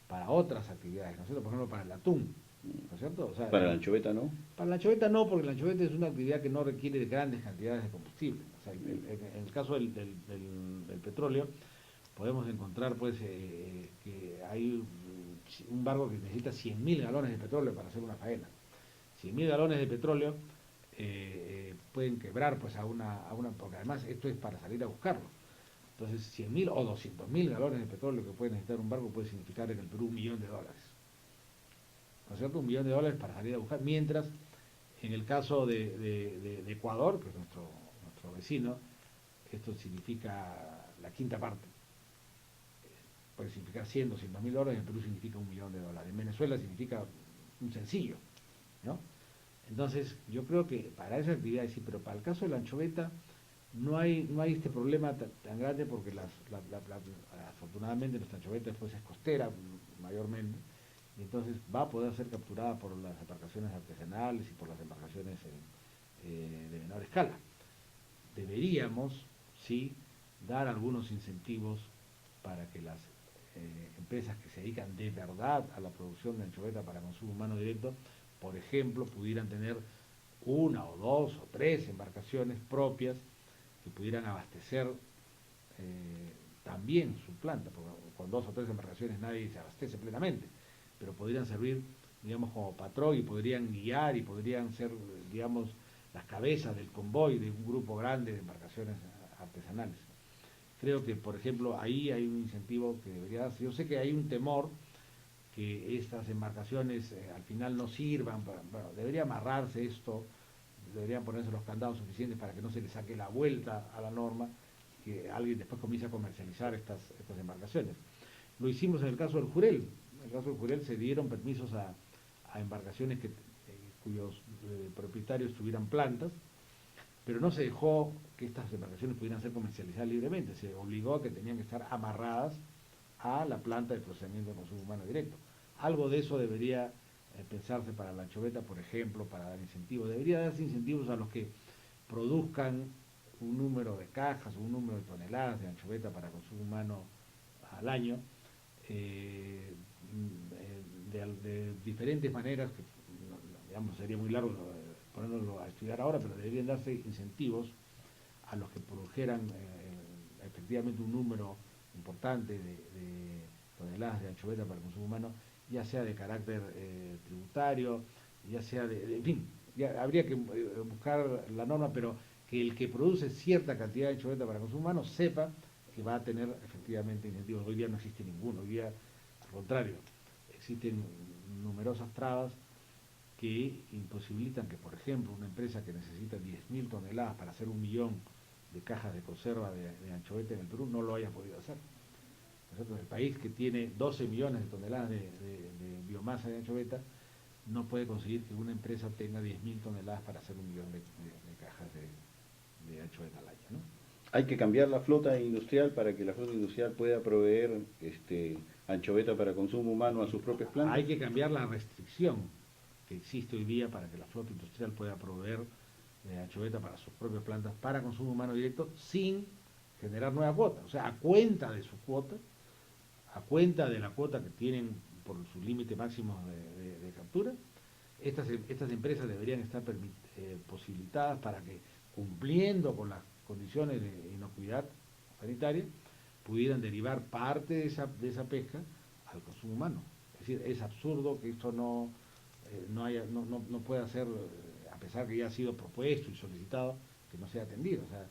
Speaker 2: para otras actividades, ¿no es cierto? Por ejemplo, para el atún, ¿no es cierto? O sea,
Speaker 1: ¿Para la anchoveta no?
Speaker 2: para la anchoveta no, porque la anchoveta es una actividad que no requiere de grandes cantidades de combustible. O sea, en el caso del petróleo, podemos encontrar pues que hay un barco que necesita 100.000 galones de petróleo para hacer una faena. 100.000 galones de petróleo pueden quebrar pues porque además esto es para salir a buscarlo. Entonces 100.000 o 200.000 galones de petróleo que puede necesitar un barco puede significar en el Perú $1.000.000. ¿No es cierto? $1.000.000 para salir a buscar, mientras en el caso de Ecuador, que es nuestro vecino, esto significa la quinta parte. Puede significar $100.000, $200.000, en Perú significa $1.000.000. En Venezuela significa un sencillo, ¿no? Entonces, yo creo que para esa actividad sí, pero para el caso de la anchoveta no hay este problema tan grande porque afortunadamente nuestra anchoveta después es costera mayormente, y entonces va a poder ser capturada por las embarcaciones artesanales y por las embarcaciones de menor escala. Deberíamos, sí, dar algunos incentivos para que las empresas que se dedican de verdad a la producción de anchoveta para consumo humano directo, por ejemplo, pudieran tener una o dos o tres embarcaciones propias que pudieran abastecer también su planta, porque con dos o tres embarcaciones nadie se abastece plenamente, pero podrían servir, digamos, como patrón y podrían guiar y podrían ser, digamos, las cabezas del convoy de un grupo grande de embarcaciones artesanales. Creo que, por ejemplo, ahí hay un incentivo que debería darse. Yo sé que hay un temor que estas embarcaciones al final no sirvan, bueno, debería amarrarse esto, deberían ponerse los candados suficientes para que no se le saque la vuelta a la norma, que alguien después comience a comercializar estas embarcaciones. Lo hicimos en el caso del Jurel. En el caso del Jurel se dieron permisos a embarcaciones cuyos propietarios tuvieran plantas, pero no se dejó que estas embarcaciones pudieran ser comercializadas libremente, se obligó a que tenían que estar amarradas a la planta de procesamiento de consumo humano directo. Algo de eso debería pensarse para la anchoveta, por ejemplo, para dar incentivos. Debería darse incentivos a los que produzcan un número de cajas, un número de toneladas de anchoveta para consumo humano al año, de diferentes maneras, que digamos sería muy largo ponerlo a estudiar ahora, pero deberían darse incentivos a los que produjeran efectivamente un número importante de toneladas de anchoveta para el consumo humano, ya sea de carácter tributario, ya sea en fin, ya habría que buscar la norma, pero que el que produce cierta cantidad de anchoveta para consumo humano sepa que va a tener efectivamente incentivos. Hoy día no existe ninguno, hoy día al contrario, existen numerosas trabas que imposibilitan que, por ejemplo, una empresa que necesita 10.000 toneladas para hacer 1.000.000 de cajas de conserva de anchoveta en el Perú no lo haya podido hacer. Nosotros, el país que tiene 12 millones de toneladas de biomasa de anchoveta, no puede conseguir que una empresa tenga 10.000 toneladas para hacer 1.000.000 de cajas de anchoveta al año, ¿no?
Speaker 1: Hay que cambiar la flota industrial para que la flota industrial pueda proveer anchoveta para consumo humano a sus propias plantas.
Speaker 2: Hay que cambiar la restricción que existe hoy día para que la flota industrial pueda proveer anchoveta para sus propias plantas para consumo humano directo sin generar nueva cuota, o sea, a cuenta de su cuota, a cuenta de la cuota que tienen por su límite máximo de captura. Estas empresas deberían estar posibilitadas para que, cumpliendo con las condiciones de inocuidad sanitaria, pudieran derivar parte de esa pesca al consumo humano. Es decir, es absurdo que esto no pueda ser, a pesar que ya ha sido propuesto y solicitado, que no sea atendido. O sea,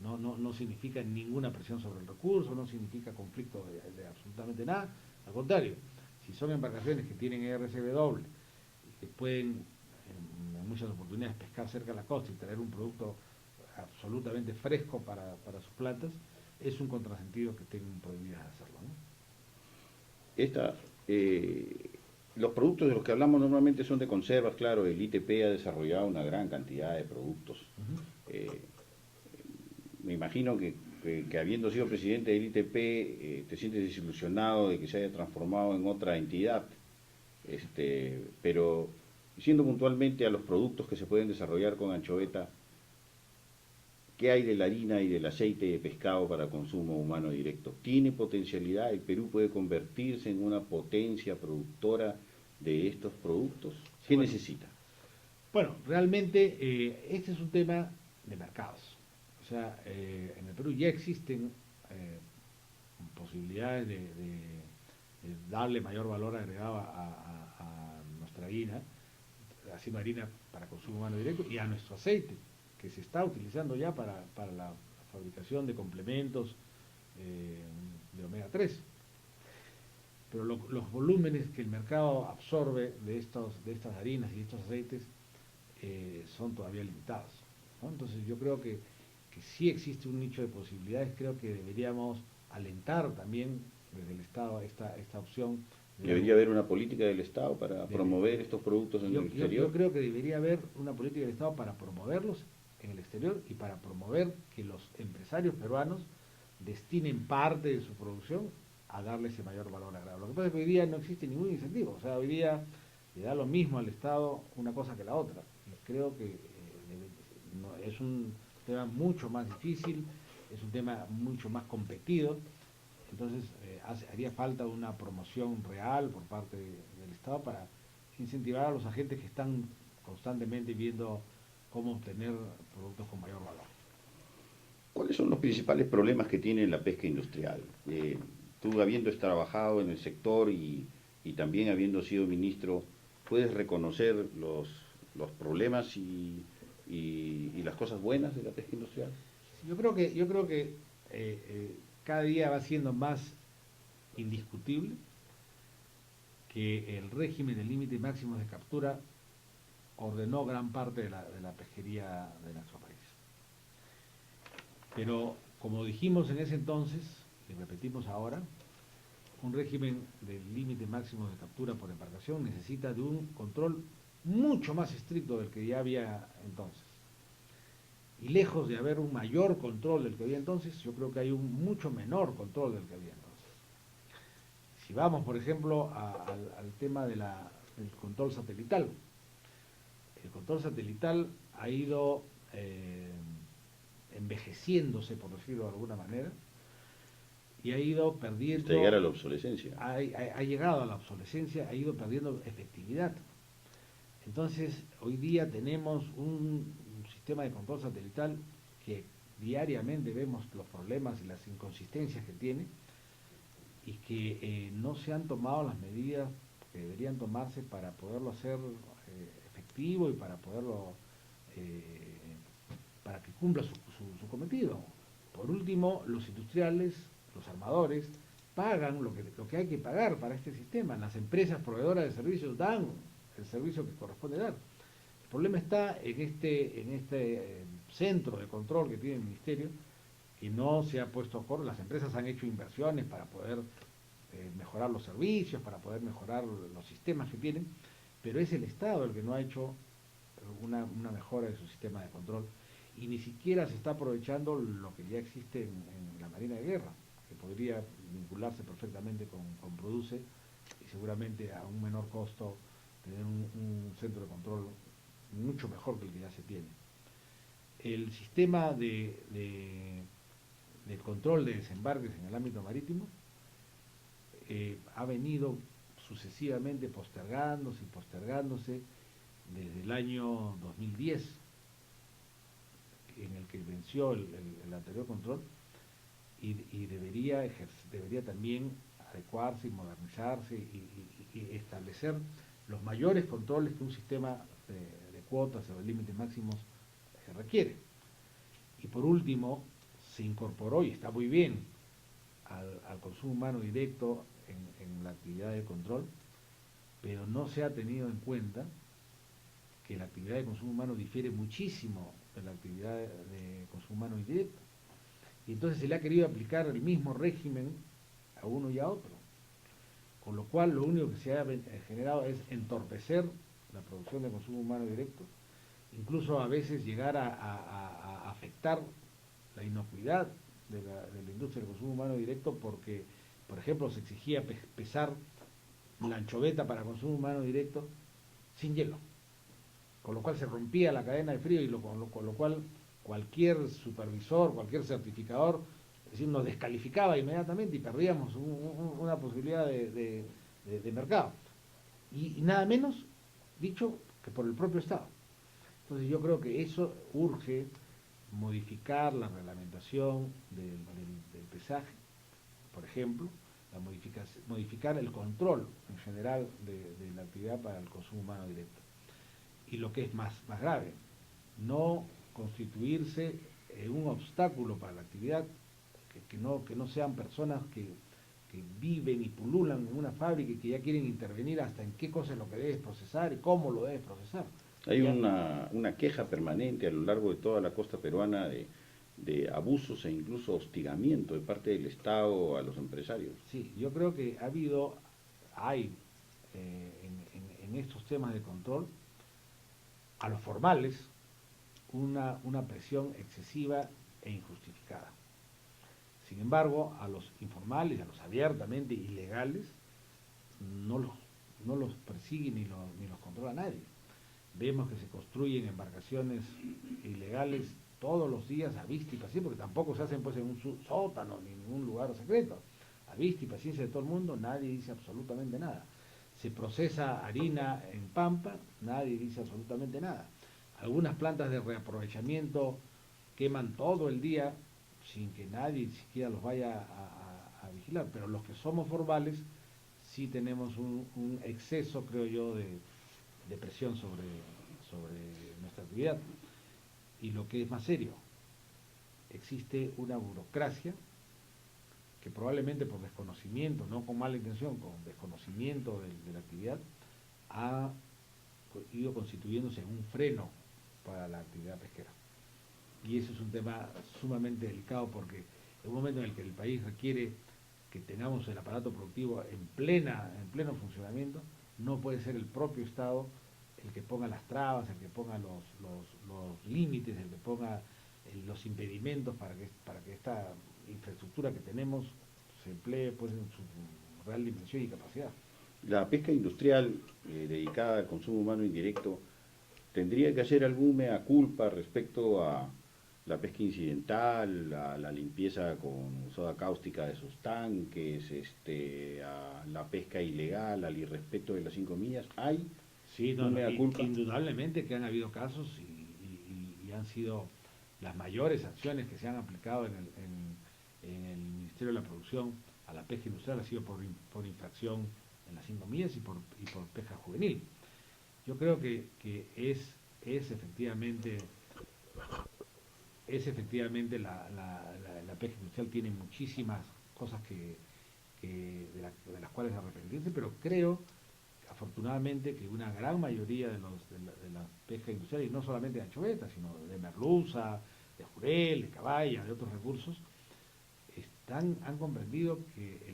Speaker 2: no significa ninguna presión sobre el recurso, no significa conflicto de absolutamente nada. Al contrario, si son embarcaciones que tienen RCB doble y que pueden en muchas oportunidades pescar cerca de la costa y traer un producto absolutamente fresco para sus plantas, es un contrasentido que estén prohibidas hacerlo, ¿no?
Speaker 1: Esta, los productos de los que hablamos normalmente son de conservas, claro, el ITP ha desarrollado una gran cantidad de productos. Me imagino que habiendo sido presidente del ITP, te sientes desilusionado de que se haya transformado en otra entidad, pero siendo puntualmente a los productos que se pueden desarrollar con anchoveta, ¿qué hay de la harina y del aceite de pescado para consumo humano directo? ¿Tiene potencialidad? ¿El Perú puede convertirse en una potencia productora de estos productos? ¿Qué necesita?
Speaker 2: Bueno, realmente este es un tema de mercados. O sea, en el Perú ya existen posibilidades de darle mayor valor agregado a nuestra harina, haciendo harina para consumo humano directo, y a nuestro aceite, que se está utilizando ya para la fabricación de complementos de omega 3. Pero los volúmenes que el mercado absorbe de estas harinas y estos aceites son todavía limitados, ¿no? Entonces yo creo que sí existe un nicho de posibilidades. Creo que deberíamos alentar también desde el Estado esta opción.
Speaker 1: ¿Debería haber una política del Estado para promover estos productos en el exterior?
Speaker 2: Yo creo que debería haber una política del Estado para promoverlos en el exterior y para promover que los empresarios peruanos destinen parte de su producción a darle ese mayor valor agregado. Lo que pasa es que hoy día no existe ningún incentivo. O sea, hoy día le da lo mismo al Estado una cosa que la otra. Y creo que es un tema mucho más difícil, es un tema mucho más competido. Entonces haría falta una promoción real por parte del Estado para incentivar a los agentes que están constantemente viendo cómo obtener productos con mayor valor.
Speaker 1: ¿Cuáles son los principales problemas que tiene la pesca industrial? Tú habiendo trabajado en el sector y también habiendo sido ministro, ¿puedes reconocer los problemas y las cosas buenas de la pesca industrial?
Speaker 2: Yo creo que cada día va siendo más indiscutible que el régimen del límite máximo de captura ordenó gran parte de la pesquería de nuestro país. Pero, como dijimos en ese entonces, y repetimos ahora, un régimen del límite máximo de captura por embarcación necesita de un control mucho más estricto del que ya había entonces. Y lejos de haber un mayor control del que había entonces, yo creo que hay un mucho menor control del que había entonces. Si vamos, por ejemplo, al tema del control satelital, el control satelital ha ido envejeciéndose, por decirlo de alguna manera, y ha ido perdiendo...
Speaker 1: Hasta llegar a la obsolescencia.
Speaker 2: Ha llegado a la obsolescencia, ha ido perdiendo efectividad. Entonces, hoy día tenemos un sistema de control satelital que diariamente vemos los problemas y las inconsistencias que tiene y que no se han tomado las medidas que deberían tomarse para poderlo hacer efectivo y para poderlo para que cumpla su cometido. Por último, los industriales, los armadores, pagan lo que hay que pagar para este sistema. Las empresas proveedoras de servicios dan el servicio que corresponde dar. El problema está en este centro de control que tiene el Ministerio, que no se ha puesto a correr. Las empresas han hecho inversiones para poder mejorar los servicios, para poder mejorar los sistemas que tienen, pero es el Estado el que no ha hecho una mejora de su sistema de control y ni siquiera se está aprovechando lo que ya existe en la Marina de Guerra, que podría vincularse perfectamente con Produce y seguramente a un menor costo tener un centro de control mucho mejor que el que ya se tiene. El sistema de control de desembarques en el ámbito marítimo ha venido sucesivamente postergándose y postergándose desde el año 2010, en el que venció el anterior control, y debería también adecuarse y modernizarse y establecer los mayores controles que un sistema de cuotas o de límites máximos requiere. Y por último, se incorporó, y está muy bien, al consumo humano directo en la actividad de control, pero no se ha tenido en cuenta que la actividad de consumo humano difiere muchísimo de la actividad de consumo humano indirecto. Y entonces se le ha querido aplicar el mismo régimen a uno y a otro. Con lo cual lo único que se ha generado es entorpecer la producción de consumo humano directo, incluso a veces llegar a afectar la inocuidad de la industria del consumo humano directo porque, por ejemplo, se exigía pesar la anchoveta para consumo humano directo sin hielo, con lo cual se rompía la cadena de frío y con lo cual cualquier supervisor, cualquier certificador, es decir, nos descalificaba inmediatamente y perdíamos una posibilidad de mercado. Y nada menos dicho que por el propio Estado. Entonces yo creo que eso urge modificar la reglamentación del pesaje, por ejemplo, modificar el control en general de la actividad para el consumo humano directo. Y lo que es más grave, no constituirse un obstáculo para la actividad, que no sean personas que viven y pululan en una fábrica y que ya quieren intervenir hasta en qué cosa es lo que debes procesar y cómo lo debes procesar.
Speaker 1: Hay una queja permanente a lo largo de toda la costa peruana de abusos e incluso hostigamiento de parte del Estado a los empresarios.
Speaker 2: Sí, yo creo que hay en estos temas de control, a los formales, una presión excesiva e injustificada. Sin embargo, a los informales, a los abiertamente ilegales, no los persigue ni los controla nadie. Vemos que se construyen embarcaciones ilegales todos los días a vista y paciencia, porque tampoco se hacen pues en un sótano ni en ningún lugar secreto. A vista y paciencia de todo el mundo, nadie dice absolutamente nada. Se procesa harina en Pampa, nadie dice absolutamente nada. Algunas plantas de reaprovechamiento queman todo el día sin que nadie siquiera los vaya a vigilar, pero los que somos formales sí tenemos un exceso, creo yo, de presión sobre nuestra actividad. Y lo que es más serio, existe una burocracia que probablemente por desconocimiento, no con mala intención, con desconocimiento de la actividad, ha ido constituyéndose en un freno para la actividad pesquera. Y eso es un tema sumamente delicado porque en un momento en el que el país requiere que tengamos el aparato productivo en pleno funcionamiento, no puede ser el propio Estado el que ponga las trabas, el que ponga los límites, el que ponga los impedimentos para que esta infraestructura que tenemos se emplee pues en su real dimensión y capacidad.
Speaker 1: La pesca industrial dedicada al consumo humano indirecto tendría que hacer algún mea culpa respecto a la pesca incidental, a la limpieza con soda cáustica de sus tanques, a la pesca ilegal, al irrespeto de las 5 millas. ¿Hay
Speaker 2: Sí,
Speaker 1: un mea culpa?
Speaker 2: indudablemente que han habido casos y han sido las mayores sanciones que se han aplicado en el Ministerio de la Producción a la pesca industrial ha sido por infracción en las 5 millas y por pesca juvenil. Yo creo que es efectivamente la pesca industrial tiene muchísimas cosas de las cuales arrepentirse, pero creo afortunadamente que una gran mayoría de la pesca industrial, y no solamente de anchoveta, sino de merluza, de jurel, de caballa, de otros recursos, han comprendido que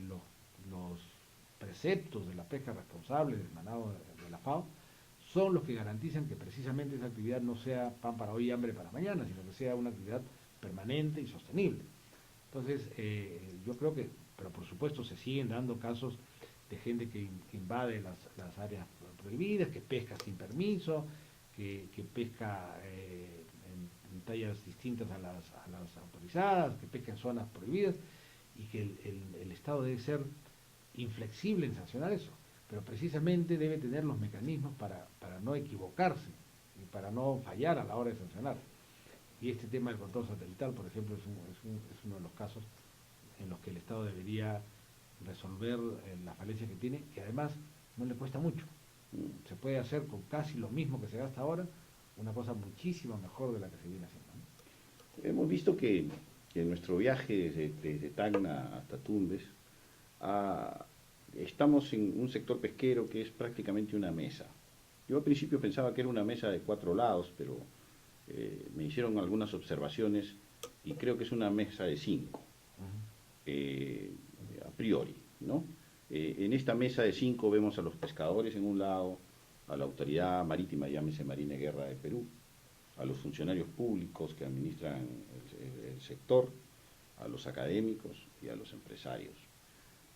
Speaker 2: los preceptos de la pesca responsable del manado de la FAO son los que garantizan que precisamente esa actividad no sea pan para hoy y hambre para mañana, sino que sea una actividad permanente y sostenible. Entonces, yo creo que, pero por supuesto se siguen dando casos de gente que invade las áreas prohibidas, que pesca sin permiso, que pesca en tallas distintas a las autorizadas, que pesca en zonas prohibidas, y que el Estado debe ser inflexible en sancionar eso, pero precisamente debe tener los mecanismos para no equivocarse y para no fallar a la hora de sancionar. Y este tema del control satelital, por ejemplo, es uno de los casos en los que el Estado debería resolver las falencias que tiene, y además no le cuesta mucho. Se puede hacer con casi lo mismo que se gasta ahora, una cosa muchísimo mejor de la que se viene haciendo, ¿no?
Speaker 1: Hemos visto que en nuestro viaje desde Tacna hasta Tumbes, estamos en un sector pesquero que es prácticamente una mesa. Yo al principio pensaba que era una mesa de 4 lados, pero me hicieron algunas observaciones y creo que es una mesa de 5, a priori, ¿no? En esta mesa de 5 vemos a los pescadores en un lado, a la autoridad marítima, llámese Marina y Guerra de Perú, a los funcionarios públicos que administran el sector, a los académicos y a los empresarios.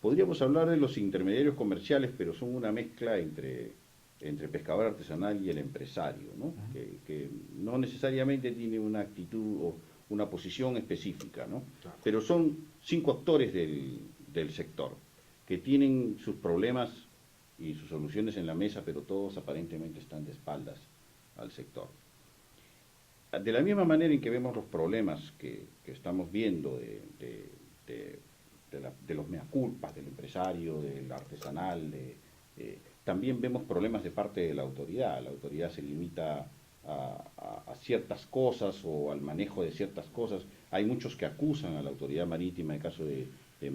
Speaker 1: Podríamos hablar de los intermediarios comerciales, pero son una mezcla entre pescador artesanal y el empresario, ¿no? Que no necesariamente tiene una actitud o una posición específica, ¿no?
Speaker 2: Claro.
Speaker 1: Pero son 5 actores del sector que tienen sus problemas y sus soluciones en la mesa, pero todos aparentemente están de espaldas al sector. De la misma manera en que vemos los problemas que estamos viendo de los mea culpas, del empresario, del artesanal, también vemos problemas de parte de la autoridad. La autoridad se limita a ciertas cosas o al manejo de ciertas cosas. Hay muchos que acusan a la autoridad marítima, en el caso de la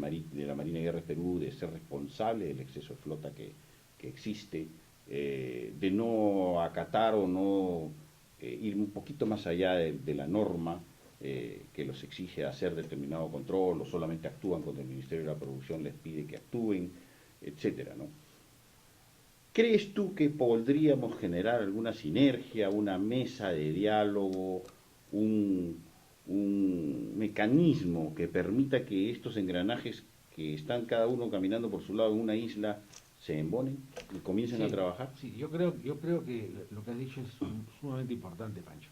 Speaker 1: Marina de Guerra de Perú, de ser responsable del exceso de flota que existe, de no acatar o no ir un poquito más allá de la norma que los exige hacer determinado control, o solamente actúan cuando el Ministerio de la Producción les pide que actúen, etcétera, ¿no? ¿Crees tú que podríamos generar alguna sinergia, una mesa de diálogo, un mecanismo que permita que estos engranajes que están cada uno caminando por su lado en una isla se embonen y comiencen a trabajar?
Speaker 2: Sí, yo creo que lo que has dicho es sumamente importante, Pancho.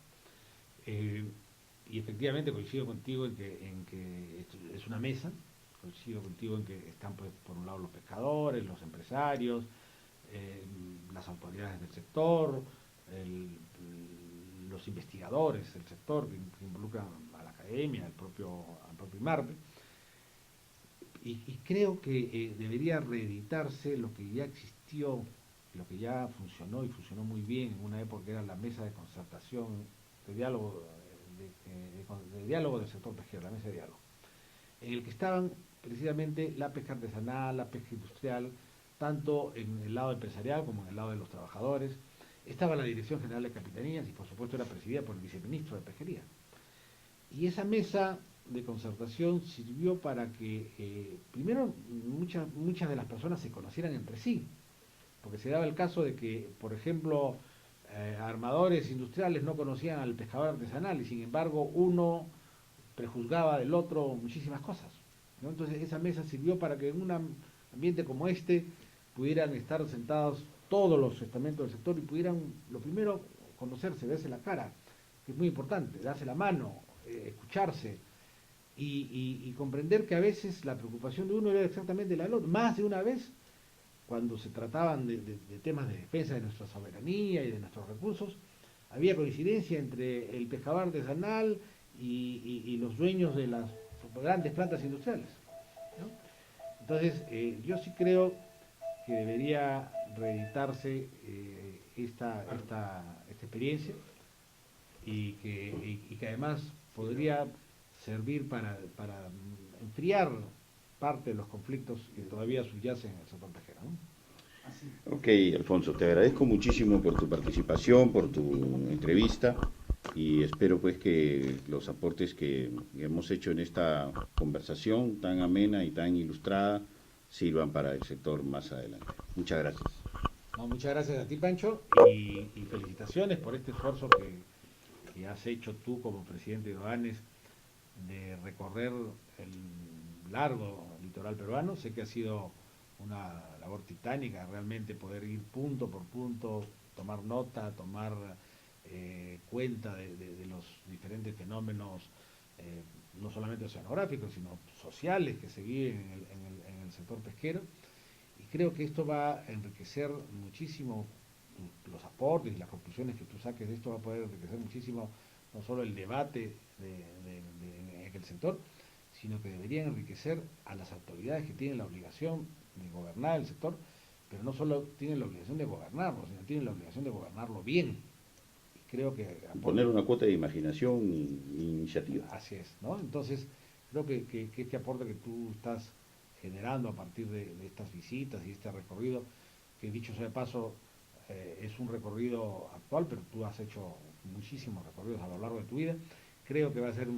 Speaker 2: Y efectivamente coincido contigo en que es una mesa, coincido contigo en que están, pues, por un lado los pescadores, los empresarios, las autoridades del sector, los investigadores del sector que involucran a la academia, al propio IMARPE. Y creo que debería reeditarse lo que ya existió, lo que ya funcionó y funcionó muy bien en una época, que era la mesa de concertación, de diálogo, de diálogo del sector pesquero, la mesa de diálogo, en el que estaban precisamente la pesca artesanal, la pesca industrial, tanto en el lado empresarial como en el lado de los trabajadores. Estaba la Dirección General de Capitanías y por supuesto era presidida por el viceministro de Pesquería. Y esa mesa de concertación sirvió para que, primero, muchas de las personas se conocieran entre sí, porque se daba el caso de que, por ejemplo, armadores industriales no conocían al pescador artesanal y sin embargo uno prejuzgaba del otro muchísimas cosas, ¿no? Entonces esa mesa sirvió para que en un ambiente como este pudieran estar sentados todos los estamentos del sector y pudieran, lo primero, conocerse, verse la cara, que es muy importante, darse la mano, escucharse y comprender que a veces la preocupación de uno era exactamente la del otro. Más de una vez, cuando se trataban de temas de defensa de nuestra soberanía y de nuestros recursos, había coincidencia entre el pescador artesanal y los dueños de las grandes plantas industriales, ¿no? Entonces, yo sí creo que debería reeditarse esta experiencia y que además podría servir para enfriar parte de los conflictos que todavía subyacen en el sector pesquero, ¿no?
Speaker 1: Ok, Alfonso, te agradezco muchísimo por tu participación, por tu entrevista y espero pues que los aportes que hemos hecho en esta conversación tan amena y tan ilustrada sirvan para el sector más adelante. Muchas gracias.
Speaker 2: No, muchas gracias a ti, Pancho, y felicitaciones por este esfuerzo que has hecho tú como presidente de OANES de recorrer el largo litoral peruano. Sé que ha sido una labor titánica realmente poder ir punto por punto, tomar nota, tomar cuenta de los diferentes fenómenos, no solamente oceanográficos, sino sociales que se viven en el sector pesquero. Y creo que esto va a enriquecer muchísimo los aportes y las conclusiones que tú saques de esto, va a poder enriquecer muchísimo no solo el debate en el sector, sino que deberían enriquecer a las autoridades que tienen la obligación de gobernar el sector, pero no solo tienen la obligación de gobernarlo, sino tienen la obligación de gobernarlo bien. Y creo que
Speaker 1: Poner una cuota de imaginación e iniciativa.
Speaker 2: así es, ¿no? Entonces, creo que este aporte que tú estás generando a partir de estas visitas y este recorrido, que dicho sea de paso, es un recorrido actual, pero tú has hecho muchísimos recorridos a lo largo de tu vida, creo que va a ser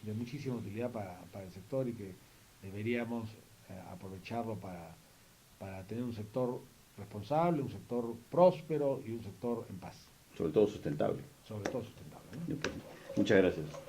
Speaker 2: de muchísima utilidad para el sector y que deberíamos aprovecharlo para tener un sector responsable, un sector próspero y un sector en paz.
Speaker 1: Sobre todo sustentable.
Speaker 2: Sobre todo sustentable, ¿no?
Speaker 1: Ok. Muchas gracias.